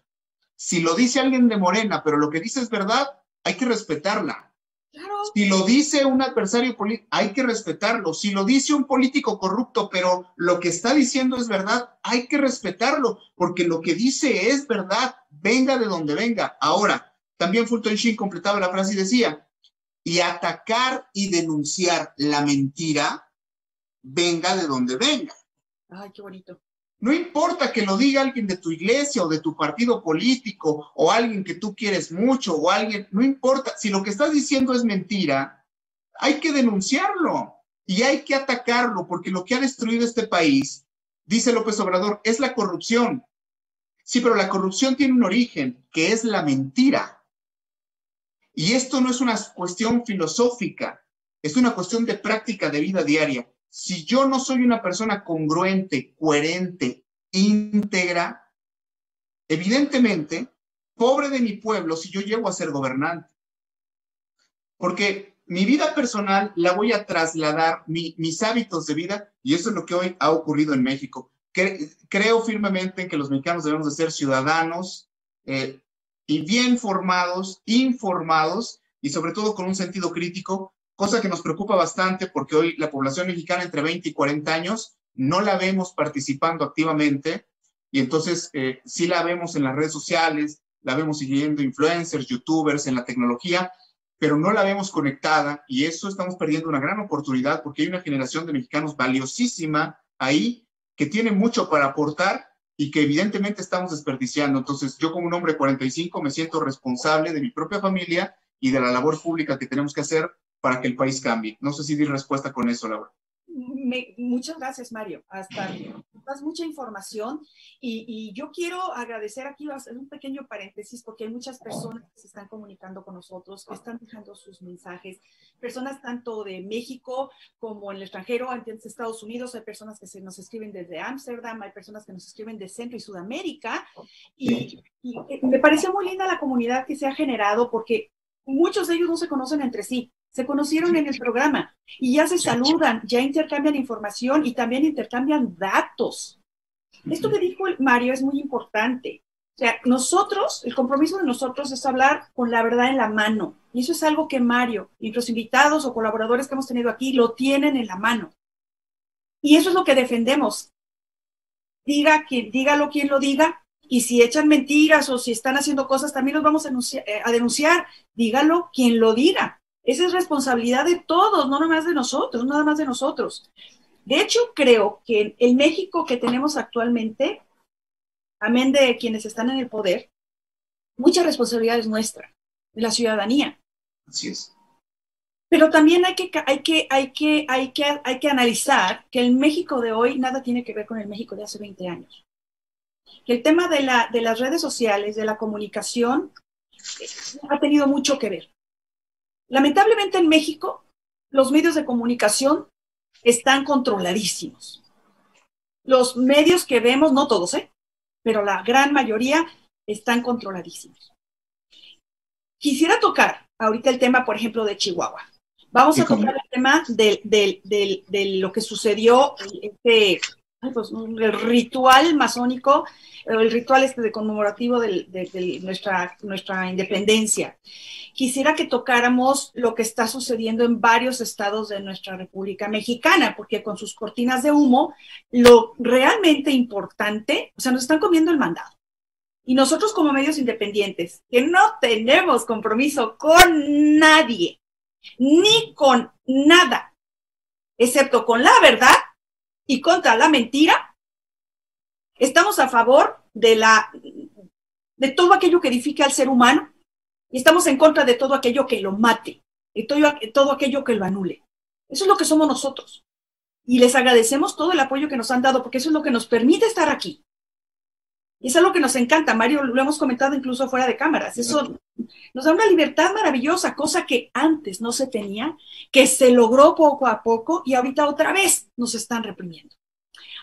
Si lo dice alguien de Morena, pero lo que dice es verdad, hay que respetarla. Claro. Si lo dice un adversario político, hay que respetarlo. Si lo dice un político corrupto, pero lo que está diciendo es verdad, hay que respetarlo, porque lo que dice es verdad, venga de donde venga. Ahora, también Fulton Sheen completaba la frase y decía, y atacar y denunciar la mentira, venga de donde venga. Ay, qué bonito. No importa que lo diga alguien de tu iglesia o de tu partido político o alguien que tú quieres mucho o alguien, no importa, si lo que estás diciendo es mentira, hay que denunciarlo y hay que atacarlo porque lo que ha destruido este país, dice López Obrador, es la corrupción. Sí, pero la corrupción tiene un origen que es la mentira. Y esto no es una cuestión filosófica, es una cuestión de práctica de vida diaria. Si yo no soy una persona congruente, coherente, íntegra, evidentemente, pobre de mi pueblo si yo llego a ser gobernante. Porque mi vida personal la voy a trasladar, mis hábitos de vida, y eso es lo que hoy ha ocurrido en México. Creo firmemente en que los mexicanos debemos de ser ciudadanos y bien formados, informados y sobre todo con un sentido crítico, cosa que nos preocupa bastante porque hoy la población mexicana entre 20 y 40 años no la vemos participando activamente y entonces sí la vemos en las redes sociales, la vemos siguiendo influencers, youtubers, en la tecnología, pero no la vemos conectada y eso estamos perdiendo una gran oportunidad porque hay una generación de mexicanos valiosísima ahí que tiene mucho para aportar y que evidentemente estamos desperdiciando. Entonces yo como un hombre de 45 me siento responsable de mi propia familia y de la labor pública que tenemos que hacer para que el país cambie. No sé si di respuesta con eso, Laura. Muchas gracias, Mario. Hasta das mucha información y yo quiero agradecer aquí, voy a hacer un pequeño paréntesis porque hay muchas personas que se están comunicando con nosotros, que están dejando sus mensajes, personas tanto de México como en el extranjero, en Estados Unidos, hay personas que nos escriben desde Ámsterdam, hay personas que nos escriben de Centro y Sudamérica y me parece muy linda la comunidad que se ha generado porque muchos de ellos no se conocen entre sí. Se conocieron en el programa y ya se saludan, ya intercambian información y también intercambian datos. Esto que dijo Mario es muy importante. O sea, nosotros, el compromiso de nosotros es hablar con la verdad en la mano. Y eso es algo que Mario y los invitados o colaboradores que hemos tenido aquí lo tienen en la mano. Y eso es lo que defendemos. Dígalo quien lo diga. Y si echan mentiras o si están haciendo cosas, también los vamos a denunciar. Dígalo quien lo diga. Esa es responsabilidad de todos, no nada más de nosotros, nada más de nosotros. De hecho, creo que el México que tenemos actualmente, amén de quienes están en el poder, mucha responsabilidad es nuestra, de la ciudadanía. Así es. Pero también hay que analizar que el México de hoy nada tiene que ver con el México de hace 20 años. Que el tema de las redes sociales, de la comunicación, ha tenido mucho que ver. Lamentablemente en México, los medios de comunicación están controladísimos. Los medios que vemos, no todos, pero la gran mayoría están controladísimos. Quisiera tocar ahorita el tema, por ejemplo, de Chihuahua. Vamos a tocar el tema de lo que sucedió, el ritual masónico, el ritual de conmemorativo de nuestra independencia. Quisiera que tocáramos lo que está sucediendo en varios estados de nuestra República Mexicana, porque con sus cortinas de humo, lo realmente importante, o sea, nos están comiendo el mandado. Y nosotros como medios independientes, que no tenemos compromiso con nadie, ni con nada, excepto con la verdad y contra la mentira, estamos a favor de todo aquello que edifique al ser humano y estamos en contra de todo aquello que lo mate y todo aquello que lo anule. Eso es lo que somos nosotros. Y les agradecemos todo el apoyo que nos han dado porque eso es lo que nos permite estar aquí. Y eso es lo que nos encanta, Mario, lo hemos comentado incluso fuera de cámaras. Eso nos da una libertad maravillosa, cosa que antes no se tenía, que se logró poco a poco y ahorita otra vez nos están reprimiendo.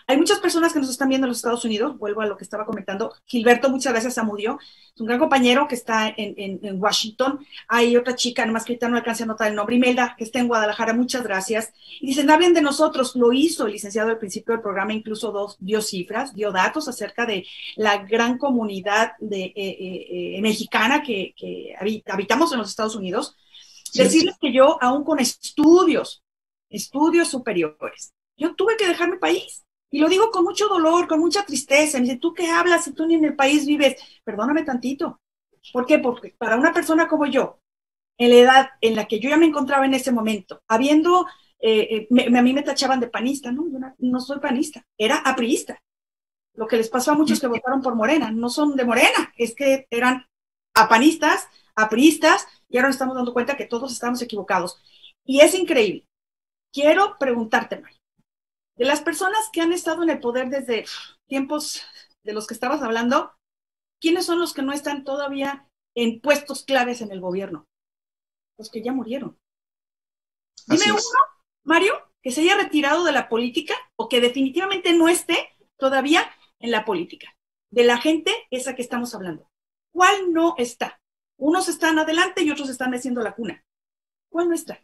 Hay muchas personas que nos están viendo en los Estados Unidos, vuelvo a lo que estaba comentando. Gilberto, muchas gracias, Zamudio. Es un gran compañero que está en Washington. Hay otra chica, nomás que ahorita no alcancé a anotar el nombre, Imelda, que está en Guadalajara, muchas gracias. Y dicen, hablen de nosotros. Lo hizo el licenciado al principio del programa, incluso dio cifras, dio datos acerca de la gran comunidad mexicana que habitamos en los Estados Unidos. Sí. Decirles que yo, aún con estudios superiores, yo tuve que dejar mi país. Y lo digo con mucho dolor, con mucha tristeza. Me dice, ¿tú qué hablas si tú ni en el país vives? Perdóname tantito. ¿Por qué? Porque para una persona como yo, en la edad en la que yo ya me encontraba en ese momento, a mí me tachaban de panista, ¿no? Yo no soy panista, era apriista. Lo que les pasó a muchos que votaron por Morena, no son de Morena, es que eran apanistas, apriistas, y ahora nos estamos dando cuenta que todos estamos equivocados. Y es increíble. Quiero preguntarte, Mario, de las personas que han estado en el poder desde tiempos de los que estabas hablando, ¿quiénes son los que no están todavía en puestos claves en el gobierno? Los que ya murieron. Dime uno, Mario, que se haya retirado de la política o que definitivamente no esté todavía en la política. De la gente esa que estamos hablando. ¿Cuál no está? Unos están adelante y otros están haciendo la cuna. ¿Cuál no está?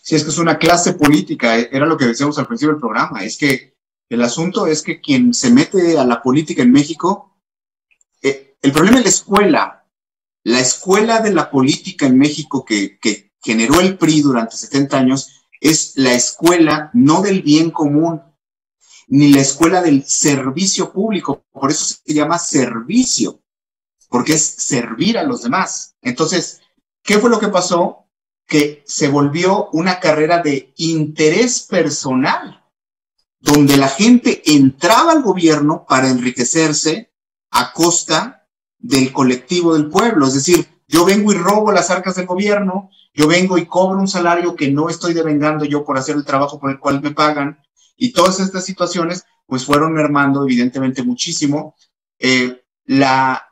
Sí, es que es una clase política, era lo que decíamos al principio del programa, es que el asunto es que quien se mete a la política en México, el problema es la escuela de la política en México que generó el PRI durante 70 años, es la escuela no del bien común, ni la escuela del servicio público, por eso se llama servicio, porque es servir a los demás. Entonces, ¿qué fue lo que pasó? Que se volvió una carrera de interés personal, donde la gente entraba al gobierno para enriquecerse a costa del colectivo del pueblo. Es decir, yo vengo y robo las arcas del gobierno, yo vengo y cobro un salario que no estoy devengando yo por hacer el trabajo por el cual me pagan, y todas estas situaciones pues fueron mermando evidentemente muchísimo la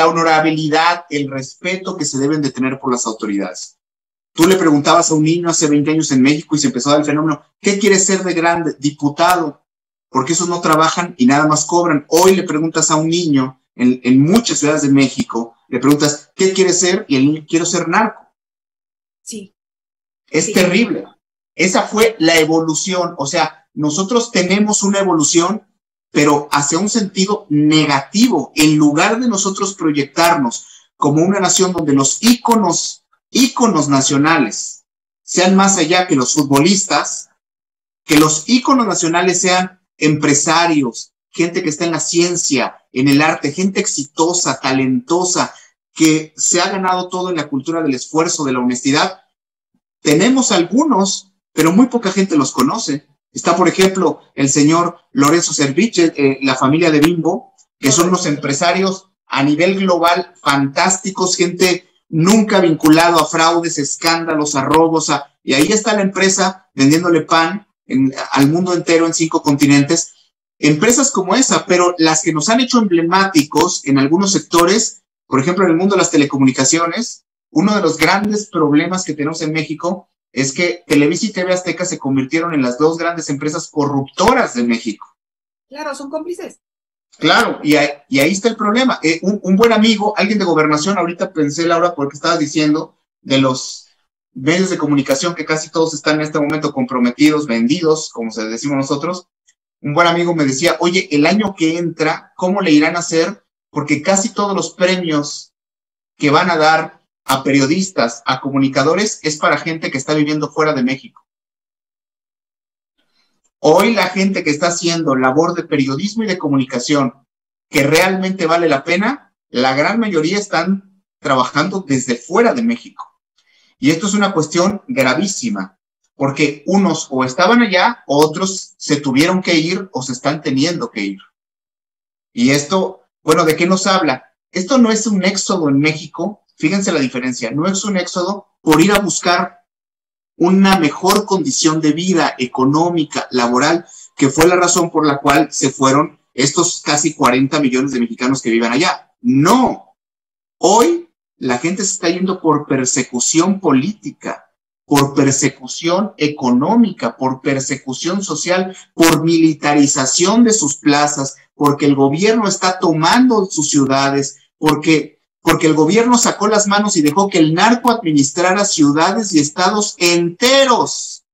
honorabilidad, el respeto que se deben de tener por las autoridades. Tú le preguntabas a un niño hace 20 años en México y se empezó a dar el fenómeno, ¿qué quieres ser de grande? Diputado, porque esos no trabajan y nada más cobran. Hoy le preguntas a un niño en muchas ciudades de México, le preguntas, ¿qué quieres ser? Y el niño, quiero ser narco. Sí. Es terrible. Esa fue la evolución. O sea, nosotros tenemos una evolución, pero hacia un sentido negativo. En lugar de nosotros proyectarnos como una nación donde los íconos nacionales sean más allá que los futbolistas, que los íconos nacionales sean empresarios, gente que está en la ciencia, en el arte, gente exitosa, talentosa, que se ha ganado todo en la cultura del esfuerzo, de la honestidad. Tenemos algunos, pero muy poca gente los conoce. Está, por ejemplo, el señor Lorenzo Serviche, la familia de Bimbo, que son unos empresarios a nivel global fantásticos, gente nunca vinculado a fraudes, escándalos, a robos, y ahí está la empresa vendiéndole pan al mundo entero en 5 continentes. Empresas como esa, pero las que nos han hecho emblemáticos en algunos sectores, por ejemplo, en el mundo de las telecomunicaciones, uno de los grandes problemas que tenemos en México es que Televisa y TV Azteca se convirtieron en las 2 grandes empresas corruptoras de México. Claro, son cómplices. Claro, y ahí está el problema. Un buen amigo, alguien de gobernación, ahorita pensé, Laura, porque estabas diciendo de los medios de comunicación que casi todos están en este momento comprometidos, vendidos, como se decimos nosotros. Un buen amigo me decía, oye, el año que entra, ¿cómo le irán a hacer? Porque casi todos los premios que van a dar a periodistas, a comunicadores, es para gente que está viviendo fuera de México. Hoy la gente que está haciendo labor de periodismo y de comunicación que realmente vale la pena, la gran mayoría están trabajando desde fuera de México. Y esto es una cuestión gravísima, porque unos o estaban allá, otros se tuvieron que ir o se están teniendo que ir. Y esto, bueno, ¿de qué nos habla? Esto no es un éxodo en México, fíjense la diferencia, no es un éxodo por ir a buscar una mejor condición de vida económica, laboral, que fue la razón por la cual se fueron estos casi 40 millones de mexicanos que viven allá. No, hoy la gente se está yendo por persecución política, por persecución económica, por persecución social, por militarización de sus plazas, porque el gobierno está tomando sus ciudades, porque el gobierno sacó las manos y dejó que el narco administrara ciudades y estados enteros.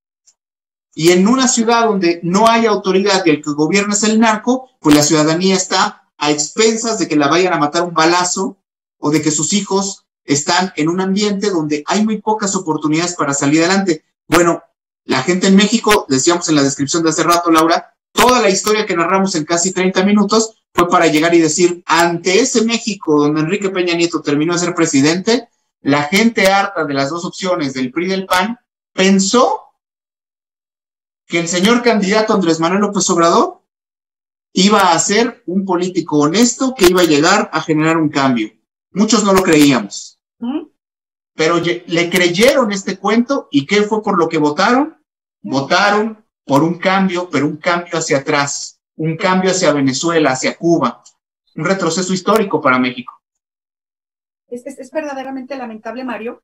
Y en una ciudad donde no hay autoridad y el que gobierna es el narco, pues la ciudadanía está a expensas de que la vayan a matar un balazo o de que sus hijos están en un ambiente donde hay muy pocas oportunidades para salir adelante. Bueno, la gente en México, decíamos en la descripción de hace rato, Laura, toda la historia que narramos en casi 30 minutos fue para llegar y decir, ante ese México donde Enrique Peña Nieto terminó de ser presidente, la gente harta de las 2 opciones, del PRI y del PAN, pensó que el señor candidato Andrés Manuel López Obrador iba a ser un político honesto que iba a llegar a generar un cambio. Muchos no lo creíamos, pero le creyeron este cuento. ¿Y qué fue por lo que votaron? Votaron por un cambio, pero un cambio hacia atrás, un cambio hacia Venezuela, hacia Cuba, un retroceso histórico para México. Es verdaderamente lamentable, Mario.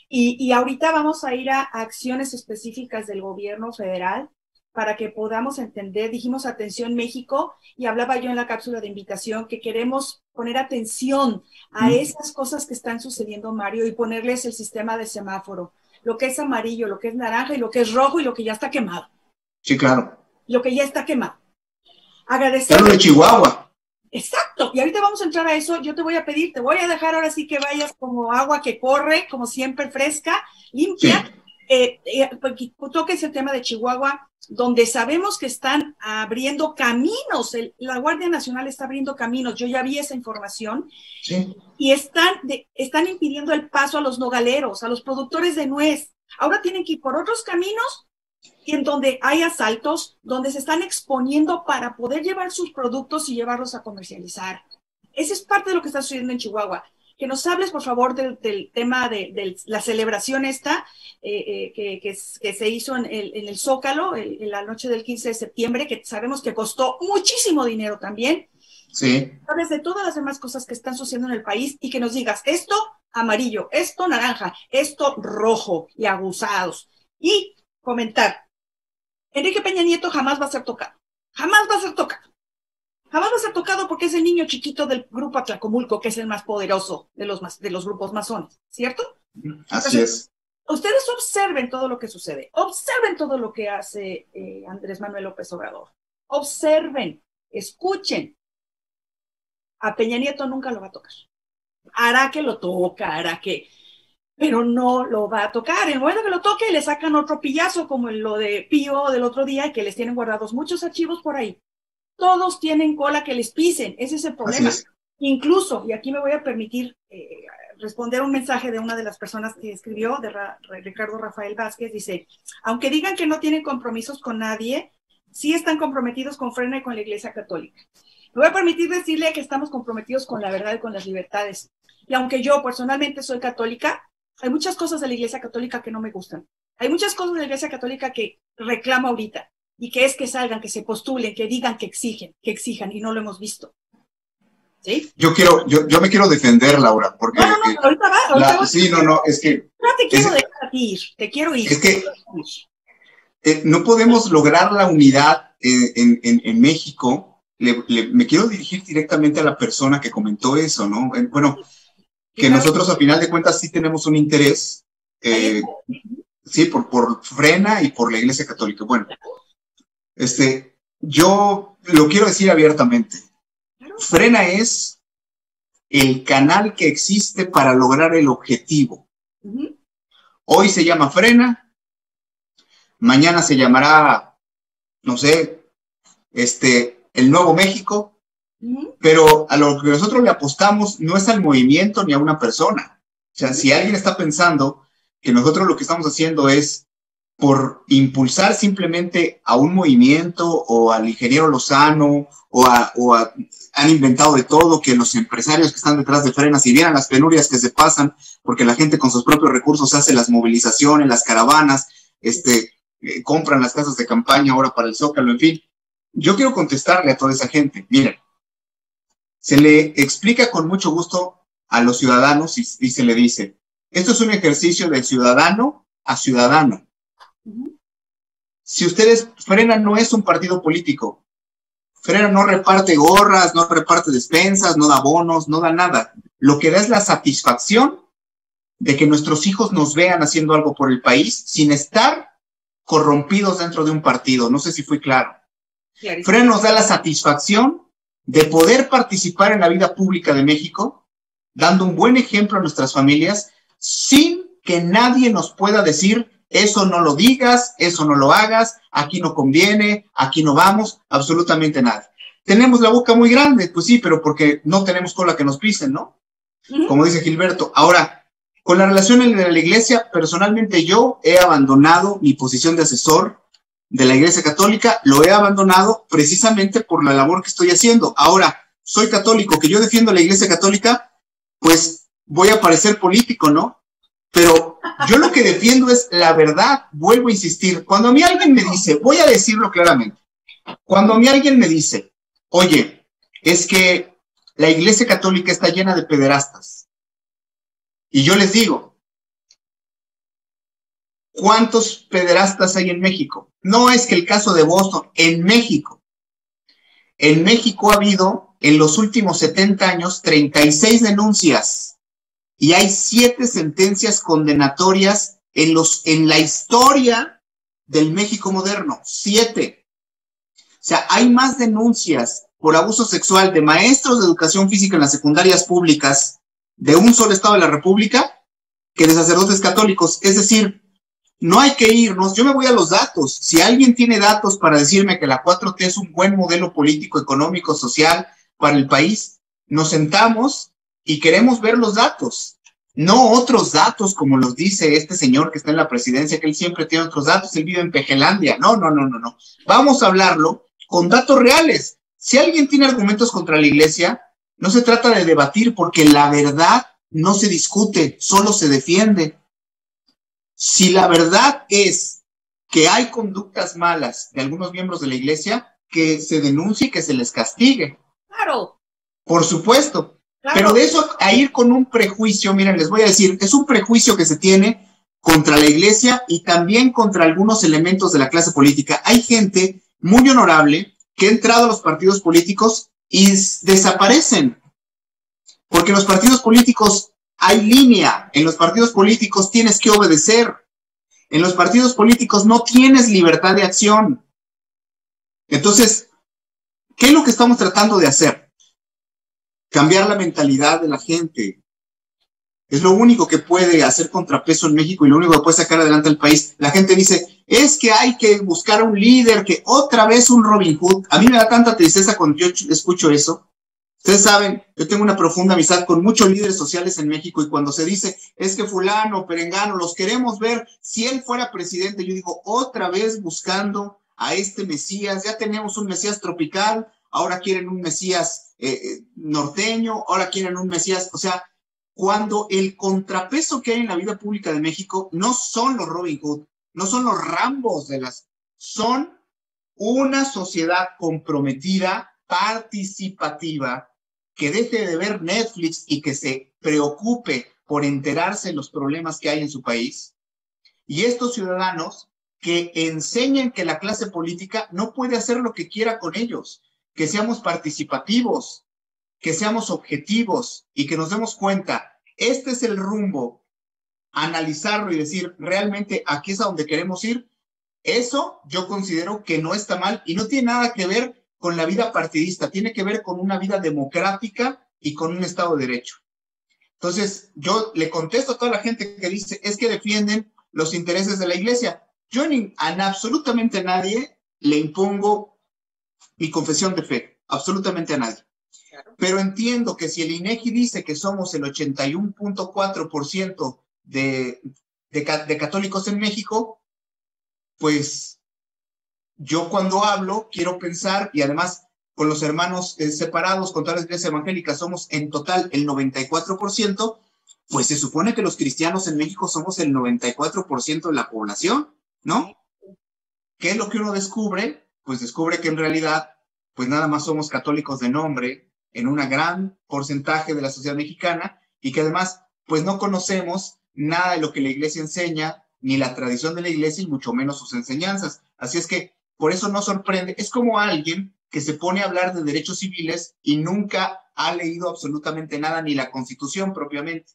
Y ahorita vamos a ir a acciones específicas del gobierno federal para que podamos entender. Dijimos atención México, y hablaba yo en la cápsula de invitación que queremos poner atención a esas cosas que están sucediendo, Mario, y ponerles el sistema de semáforo, lo que es amarillo, lo que es naranja y lo que es rojo y lo que ya está quemado. Sí, claro. Lo que ya está quemado. Agradecer. Claro, de Chihuahua. Exacto, y ahorita vamos a entrar a eso. Yo te voy a pedir, te voy a dejar ahora sí que vayas como agua que corre, como siempre, fresca, limpia. Sí. Toques el tema de Chihuahua, donde sabemos que están abriendo caminos, la Guardia Nacional está abriendo caminos, yo ya vi esa información, sí. Y están impidiendo el paso a los nogaleros, a los productores de nuez. Ahora tienen que ir por otros caminos, y en donde hay asaltos, donde se están exponiendo para poder llevar sus productos y llevarlos a comercializar. Esa es parte de lo que está sucediendo en Chihuahua. que nos hables, por favor, del tema de la celebración esta que se hizo en el Zócalo en la noche del 15 de septiembre, que sabemos que costó muchísimo dinero también. Sí. Sabes de todas las demás cosas que están sucediendo en el país y que nos digas esto amarillo, esto naranja, esto rojo y abusados. Y comentar, Enrique Peña Nieto jamás va a ser tocado. Jamás va a ser tocado. Jamás va a ser tocado porque es el niño chiquito del grupo Atlacomulco, que es el más poderoso de los grupos masones, ¿cierto? Así es. Ustedes observen todo lo que sucede. Observen todo lo que hace Andrés Manuel López Obrador. Observen, escuchen. A Peña Nieto nunca lo va a tocar. Hará que lo toca, pero no lo va a tocar. En el momento que lo toque, le sacan otro pillazo, como lo de Pío del otro día, que les tienen guardados muchos archivos por ahí. Todos tienen cola que les pisen, ese es el problema. Incluso, y aquí me voy a permitir responder un mensaje de una de las personas que escribió, de Ricardo Rafael Vázquez, dice, aunque digan que no tienen compromisos con nadie, sí están comprometidos con Frena y con la Iglesia Católica. Me voy a permitir decirle que estamos comprometidos con la verdad y con las libertades. Y aunque yo personalmente soy católica, hay muchas cosas de la Iglesia Católica que no me gustan. Hay muchas cosas de la Iglesia Católica que reclamo ahorita. Y que es que salgan, que se postulen, que digan, que exijan, y no lo hemos visto. ¿Sí? Yo me quiero defender, Laura, porque... No, ahorita va. Sí, no, es que... No te quiero dejar ir, te quiero ir. Es que no podemos lograr la unidad en México. Me quiero dirigir directamente a la persona que comentó eso, ¿no? Bueno, que nosotros a final de cuentas sí tenemos un interés, sí, por Frena y por la Iglesia Católica. Bueno, yo lo quiero decir abiertamente. Frena es el canal que existe para lograr el objetivo. Hoy se llama Frena, mañana se llamará, no sé, el Nuevo México, pero a lo que nosotros le apostamos no es al movimiento ni a una persona. O sea, si alguien está pensando que nosotros lo que estamos haciendo es por impulsar simplemente a un movimiento o al ingeniero Lozano han inventado de todo, que los empresarios que están detrás de Frena, si vieran las penurias que se pasan, porque la gente con sus propios recursos hace las movilizaciones, las caravanas, compran las casas de campaña ahora para el Zócalo, en fin. Yo quiero contestarle a toda esa gente. Miren, se le explica con mucho gusto a los ciudadanos y se le dice, esto es un ejercicio de ciudadano a ciudadano. Si ustedes, Frena no es un partido político. Frena no reparte gorras, no reparte despensas, no da bonos, no da nada. Lo que da es la satisfacción de que nuestros hijos nos vean haciendo algo por el país sin estar corrompidos dentro de un partido. No sé si fui claro. Frena nos da la satisfacción de poder participar en la vida pública de México, dando un buen ejemplo a nuestras familias, sin que nadie nos pueda decir, eso no lo digas, eso no lo hagas, aquí no conviene, aquí no vamos, absolutamente nada. Tenemos la boca muy grande, pues sí, pero porque no tenemos cola que nos pisen, ¿no? Como dice Gilberto. Ahora, con la relación de la Iglesia, personalmente yo he abandonado mi posición de asesor de la Iglesia Católica, lo he abandonado precisamente por la labor que estoy haciendo. Ahora, soy católico, que yo defiendo la Iglesia Católica, pues voy a parecer político, ¿no? Pero yo lo que defiendo es la verdad, vuelvo a insistir. Cuando a mí alguien me dice, voy a decirlo claramente, cuando a mí alguien me dice, oye, es que la Iglesia Católica está llena de pederastas, y yo les digo, ¿cuántos pederastas hay en México? No es que el caso de Boston, en México ha habido en los últimos 70 años 36 denuncias. Y hay 7 sentencias condenatorias en la historia del México moderno. 7. O sea, hay más denuncias por abuso sexual de maestros de educación física en las secundarias públicas de un solo estado de la República que de sacerdotes católicos. Es decir, no hay que irnos. Yo me voy a los datos. Si alguien tiene datos para decirme que la 4T es un buen modelo político, económico, social para el país, nos sentamos y queremos ver los datos, no otros datos como los dice este señor que está en la presidencia, que él siempre tiene otros datos, él vive en Pejelandia. No. Vamos a hablarlo con datos reales. Si alguien tiene argumentos contra la Iglesia, no se trata de debatir, porque la verdad no se discute, solo se defiende. Si la verdad es que hay conductas malas de algunos miembros de la iglesia, que se denuncie y que se les castigue. Claro. Por supuesto. Claro. Pero de eso a ir con un prejuicio, miren, les voy a decir, es un prejuicio que se tiene contra la iglesia y también contra algunos elementos de la clase política. Hay gente muy honorable que ha entrado a los partidos políticos y desaparecen. Porque en los partidos políticos hay línea. En los partidos políticos tienes que obedecer. En los partidos políticos no tienes libertad de acción. Entonces, ¿qué es lo que estamos tratando de hacer? Cambiar la mentalidad de la gente. Es lo único que puede hacer contrapeso en México y lo único que puede sacar adelante al país. La gente dice, es que hay que buscar un líder, que otra vez un Robin Hood. A mí me da tanta tristeza cuando yo escucho eso. Ustedes saben, yo tengo una profunda amistad con muchos líderes sociales en México y cuando se dice, es que fulano, perengano, los queremos ver, si él fuera presidente, yo digo, otra vez buscando a este Mesías, ya tenemos un Mesías tropical, ahora quieren un Mesías norteño, ahora quieren un Mesías, o sea, cuando el contrapeso que hay en la vida pública de México no son los Robin Hood, no son los Rambos son una sociedad comprometida, participativa, que deje de ver Netflix y que se preocupe por enterarse de los problemas que hay en su país. Y estos ciudadanos que enseñen que la clase política no puede hacer lo que quiera con ellos, que seamos participativos, que seamos objetivos y que nos demos cuenta, este es el rumbo, analizarlo y decir, realmente aquí es a donde queremos ir. Eso yo considero que no está mal y no tiene nada que ver con la vida partidista, tiene que ver con una vida democrática y con un Estado de Derecho. Entonces, yo le contesto a toda la gente que dice, es que defienden los intereses de la iglesia. Yo a absolutamente nadie le impongo mi confesión de fe, absolutamente a nadie. Pero entiendo que si el INEGI dice que somos el 81.4% de católicos en México, pues yo cuando hablo quiero pensar, y además con los hermanos separados, con todas las iglesias evangélicas, somos en total el 94%, pues se supone que los cristianos en México somos el 94% de la población, ¿no? ¿Qué es lo que uno descubre? Pues descubre que en realidad, pues nada más somos católicos de nombre en un gran porcentaje de la sociedad mexicana y que además, pues no conocemos nada de lo que la iglesia enseña, ni la tradición de la iglesia y mucho menos sus enseñanzas. Así es que por eso no sorprende. Es como alguien que se pone a hablar de derechos civiles y nunca ha leído absolutamente nada, ni la Constitución propiamente.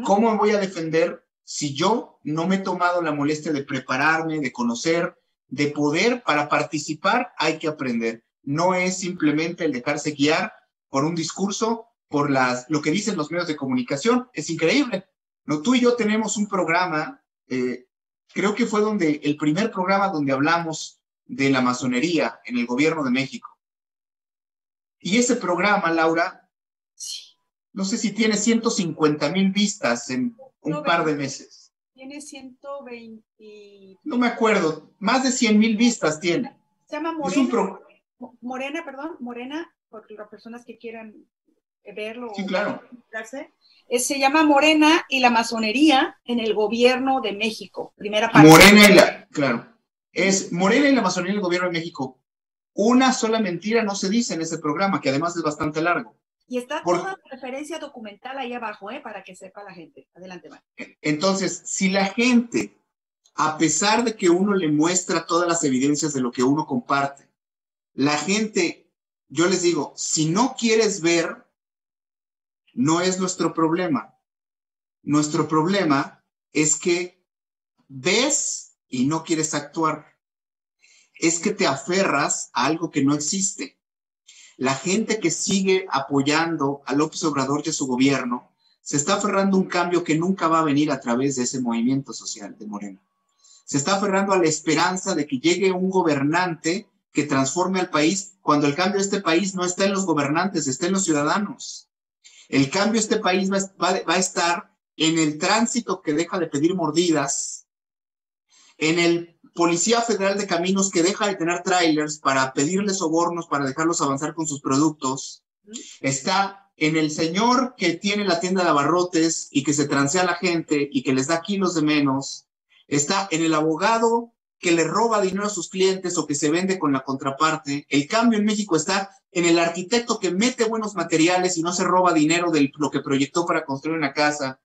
¿Cómo voy a defender si yo no me he tomado la molestia de prepararme, de conocer, de poder? Para participar hay que aprender. No es simplemente el dejarse guiar por un discurso, por lo que dicen los medios de comunicación. Es increíble. No, tú y yo tenemos un programa, creo que fue el primer programa donde hablamos de la masonería en el gobierno de México. Y ese programa, Laura, no sé si tiene 150,000 vistas en un par de meses. Tiene 120. No me acuerdo, más de 100,000 vistas tiene. Se llama Morena, Morena, porque las personas que quieran verlo. Sí, claro. Se llama Morena y la masonería en el gobierno de México. Primera parte. Es Morena y la masonería en el gobierno de México. Una sola mentira no se dice en ese programa, que además es bastante largo. Y está toda la referencia documental ahí abajo, para que sepa la gente. Adelante, Mar. Entonces, si la gente, a pesar de que uno le muestra todas las evidencias de lo que uno comparte, la gente, yo les digo, si no quieres ver, no es nuestro problema. Nuestro problema es que ves y no quieres actuar. Es que te aferras a algo que no existe. La gente que sigue apoyando a López Obrador y a su gobierno se está aferrando a un cambio que nunca va a venir a través de ese movimiento social de Morena. Se está aferrando a la esperanza de que llegue un gobernante que transforme al país, cuando el cambio de este país no está en los gobernantes, está en los ciudadanos. El cambio de este país va a estar en el tránsito que deja de pedir mordidas, en el Policía Federal de Caminos que deja de tener trailers para pedirles sobornos para dejarlos avanzar con sus productos. Está en el señor que tiene la tienda de abarrotes y que se transea a la gente y que les da kilos de menos, está en el abogado que le roba dinero a sus clientes o que se vende con la contraparte. El cambio en México está en el arquitecto que mete buenos materiales y no se roba dinero de lo que proyectó para construir una casa.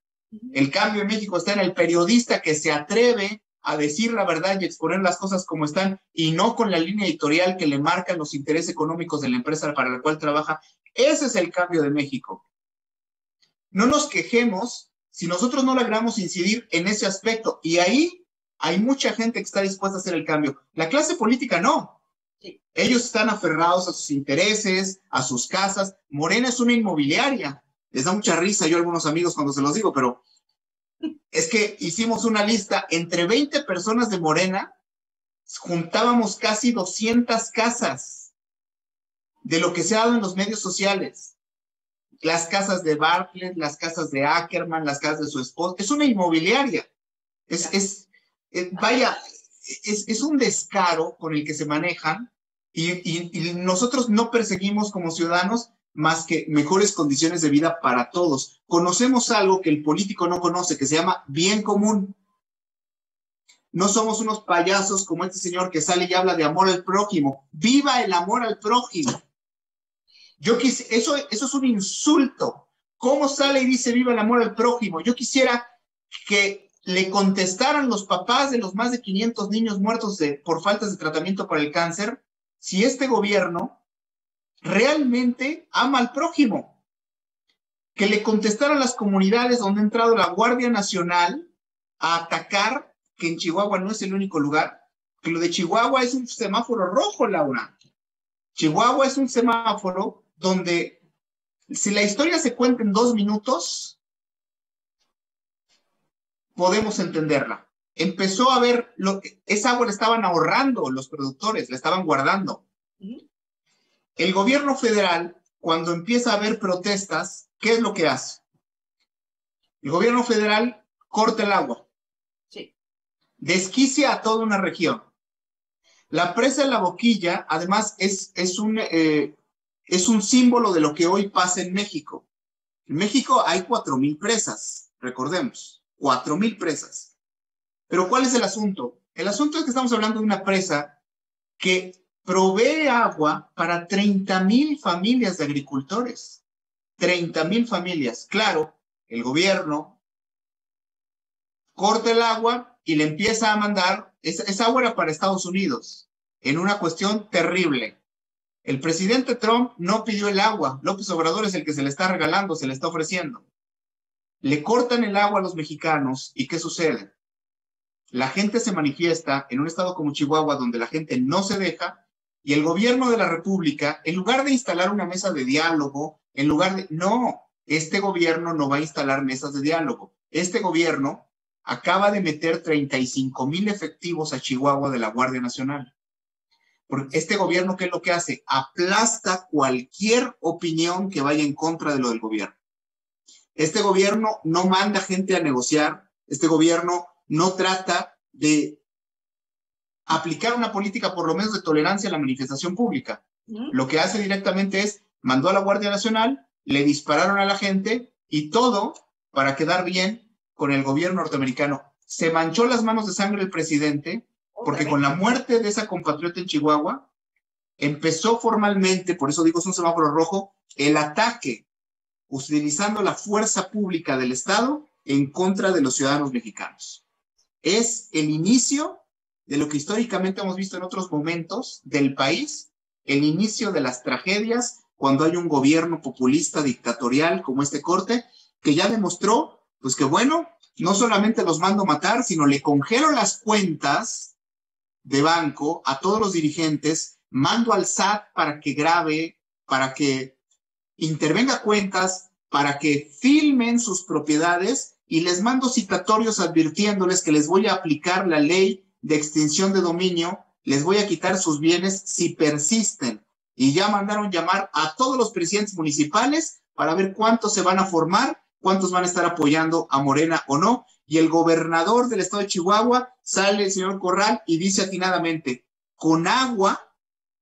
El cambio en México está en el periodista que se atreve a decir la verdad y exponer las cosas como están y no con la línea editorial que le marcan los intereses económicos de la empresa para la cual trabaja. Ese es el cambio de México. No nos quejemos si nosotros no logramos incidir en ese aspecto, y ahí hay mucha gente que está dispuesta a hacer el cambio. La clase política no. Sí. Ellos están aferrados a sus intereses, a sus casas. Morena es una inmobiliaria. Les da mucha risa yo a algunos amigos cuando se los digo, pero es que hicimos una lista entre 20 personas de Morena, juntábamos casi 200 casas de lo que se ha dado en los medios sociales. Las casas de Bartlett, las casas de Ackerman, las casas de su esposa. Es una inmobiliaria. Es un descaro con el que se manejan y nosotros no perseguimos como ciudadanos más que mejores condiciones de vida para todos. Conocemos algo que el político no conoce, que se llama bien común. No somos unos payasos como este señor que sale y habla de amor al prójimo. ¡Viva el amor al prójimo! Eso es un insulto. ¿Cómo sale y dice viva el amor al prójimo? Yo quisiera que le contestaran los papás de los más de 500 niños muertos por faltas de tratamiento para el cáncer si este gobierno realmente ama al prójimo. Que le contestaran las comunidades donde ha entrado la Guardia Nacional a atacar, que en Chihuahua no es el único lugar, que lo de Chihuahua es un semáforo rojo, Laura. Chihuahua es un semáforo donde, si la historia se cuenta en 2 minutos, podemos entenderla. Empezó a ver, esa agua la estaban ahorrando los productores, la estaban guardando. El gobierno federal, cuando empieza a haber protestas, ¿qué es lo que hace? El gobierno federal corta el agua. Sí. Desquicia a toda una región. La presa de La Boquilla, además, es un símbolo de lo que hoy pasa en México. En México hay 4,000 presas, recordemos, 4,000 presas. Pero ¿cuál es el asunto? El asunto es que estamos hablando de una presa que provee agua para 30,000 familias de agricultores. 30,000 familias. Claro, el gobierno corta el agua y le empieza a mandar, esa agua era para Estados Unidos, en una cuestión terrible. El presidente Trump no pidió el agua, López Obrador es el que se le está regalando, se le está ofreciendo. Le cortan el agua a los mexicanos, ¿y qué sucede? La gente se manifiesta en un estado como Chihuahua, donde la gente no se deja, y el gobierno de la República, en lugar de instalar una mesa de diálogo, no, este gobierno no va a instalar mesas de diálogo. Este gobierno acaba de meter 35,000 efectivos a Chihuahua de la Guardia Nacional. Porque este gobierno, ¿qué es lo que hace? Aplasta cualquier opinión que vaya en contra de lo del gobierno. Este gobierno no manda gente a negociar, este gobierno no trata de aplicar una política por lo menos de tolerancia a la manifestación pública. Lo que hace directamente es, mandó a la Guardia Nacional, le dispararon a la gente y todo para quedar bien con el gobierno norteamericano. Se manchó las manos de sangre el presidente porque con la muerte de esa compatriota en Chihuahua empezó formalmente, por eso digo es un semáforo rojo, el ataque utilizando la fuerza pública del Estado en contra de los ciudadanos mexicanos. Es el inicio de lo que históricamente hemos visto en otros momentos del país, el inicio de las tragedias cuando hay un gobierno populista dictatorial como este corte, que ya demostró, pues que bueno, no solamente los mando a matar, sino le congelo las cuentas de banco a todos los dirigentes, mando al SAT para que grabe, para que intervenga cuentas, para que filmen sus propiedades y les mando citatorios advirtiéndoles que les voy a aplicar la ley de extinción de dominio, les voy a quitar sus bienes si persisten. Y ya mandaron llamar a todos los presidentes municipales para ver cuántos se van a formar, cuántos van a estar apoyando a Morena o no. Y el gobernador del estado de Chihuahua sale, el señor Corral, y dice atinadamente, con agua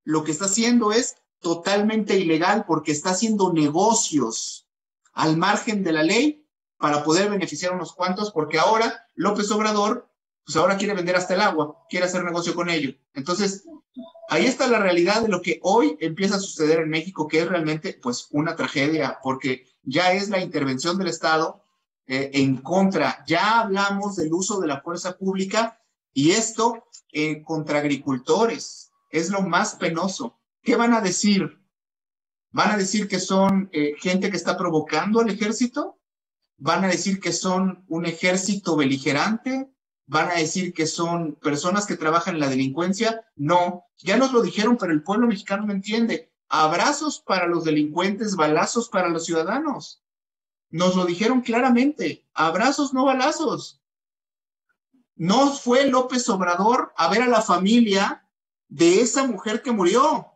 lo que está haciendo es totalmente ilegal porque está haciendo negocios al margen de la ley para poder beneficiar a unos cuantos, porque ahora López Obrador, pues ahora quiere vender hasta el agua, quiere hacer negocio con ello. Entonces, ahí está la realidad de lo que hoy empieza a suceder en México, que es realmente pues una tragedia, porque ya es la intervención del Estado en contra. Ya hablamos del uso de la fuerza pública y esto contra agricultores. Es lo más penoso. ¿Qué van a decir? ¿Van a decir que son gente que está provocando al ejército? ¿Van a decir que son un ejército beligerante? ¿Van a decir que son personas que trabajan en la delincuencia? No, ya nos lo dijeron, pero el pueblo mexicano no entiende. Abrazos para los delincuentes, balazos para los ciudadanos. Nos lo dijeron claramente. Abrazos, no balazos. No fue López Obrador a ver a la familia de esa mujer que murió,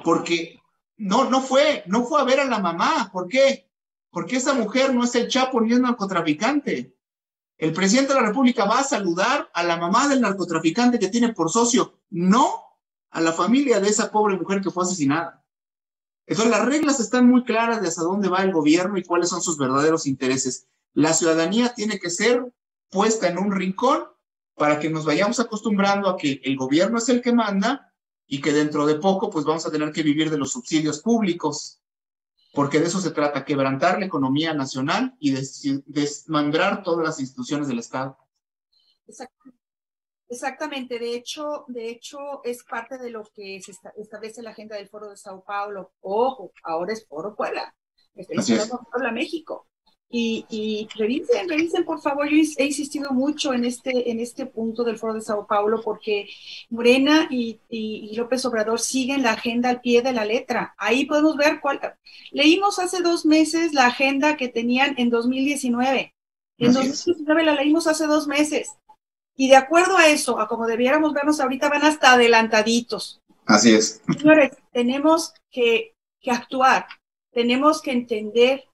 porque no fue a ver a la mamá. ¿Por qué? Porque esa mujer no es el Chapo ni es narcotraficante. El presidente de la República va a saludar a la mamá del narcotraficante que tiene por socio, no a la familia de esa pobre mujer que fue asesinada. Entonces las reglas están muy claras de hacia dónde va el gobierno y cuáles son sus verdaderos intereses. La ciudadanía tiene que ser puesta en un rincón para que nos vayamos acostumbrando a que el gobierno es el que manda y que dentro de poco pues vamos a tener que vivir de los subsidios públicos, porque de eso se trata, quebrantar la economía nacional y desmembrar todas las instituciones del Estado. Exactamente, de hecho es parte de lo que se establece la agenda del Foro de Sao Paulo. Ojo, ahora es Foro Puebla, Puebla, México. Y revisen por favor. Yo he insistido mucho en este punto del Foro de Sao Paulo porque Morena y López Obrador siguen la agenda al pie de la letra. Ahí podemos ver leímos hace 2 meses la agenda que tenían en 2019. En 2019 la leímos hace 2 meses. Y de acuerdo a eso, a como debiéramos vernos ahorita, van hasta adelantaditos. Así es. Señores, tenemos que actuar, tenemos que entender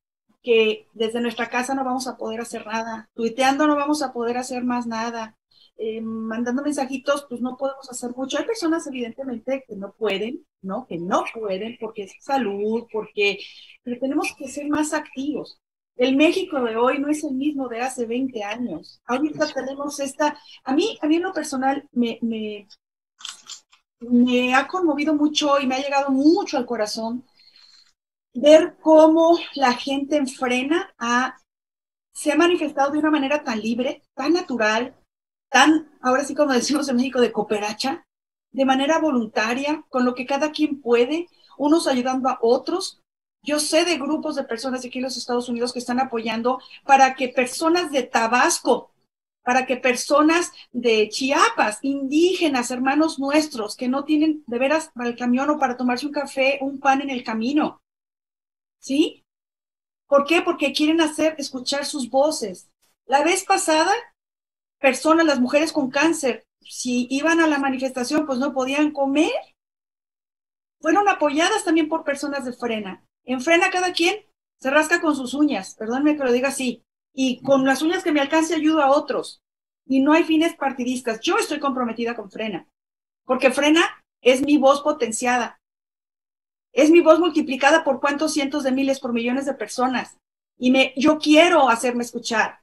que desde nuestra casa no vamos a poder hacer nada, tuiteando no vamos a poder hacer más nada, mandando mensajitos, pues no podemos hacer mucho. Hay personas evidentemente que no pueden, ¿no? Que no pueden porque es salud, pero tenemos que ser más activos. El México de hoy no es el mismo de hace 20 años. Ahorita tenemos a mí en lo personal me ha conmovido mucho y me ha llegado mucho al corazón ver cómo la gente en Frena se ha manifestado de una manera tan libre, tan natural, ahora sí como decimos en México, de cooperacha, de manera voluntaria, con lo que cada quien puede, unos ayudando a otros. Yo sé de grupos de personas de aquí en los Estados Unidos que están apoyando para que personas de Tabasco, para que personas de Chiapas, indígenas, hermanos nuestros, que no tienen de veras para el camión o para tomarse un café, un pan en el camino, ¿sí? ¿Por qué? Porque quieren escuchar sus voces. La vez pasada, las mujeres con cáncer, si iban a la manifestación, pues no podían comer. Fueron apoyadas también por personas de Frena. En Frena cada quien se rasca con sus uñas, perdónme que lo diga así, y con las uñas que me alcance ayudo a otros. Y no hay fines partidistas. Yo estoy comprometida con Frena, porque Frena es mi voz potenciada. Es mi voz multiplicada por cuántos cientos de miles, por millones de personas. Yo quiero hacerme escuchar.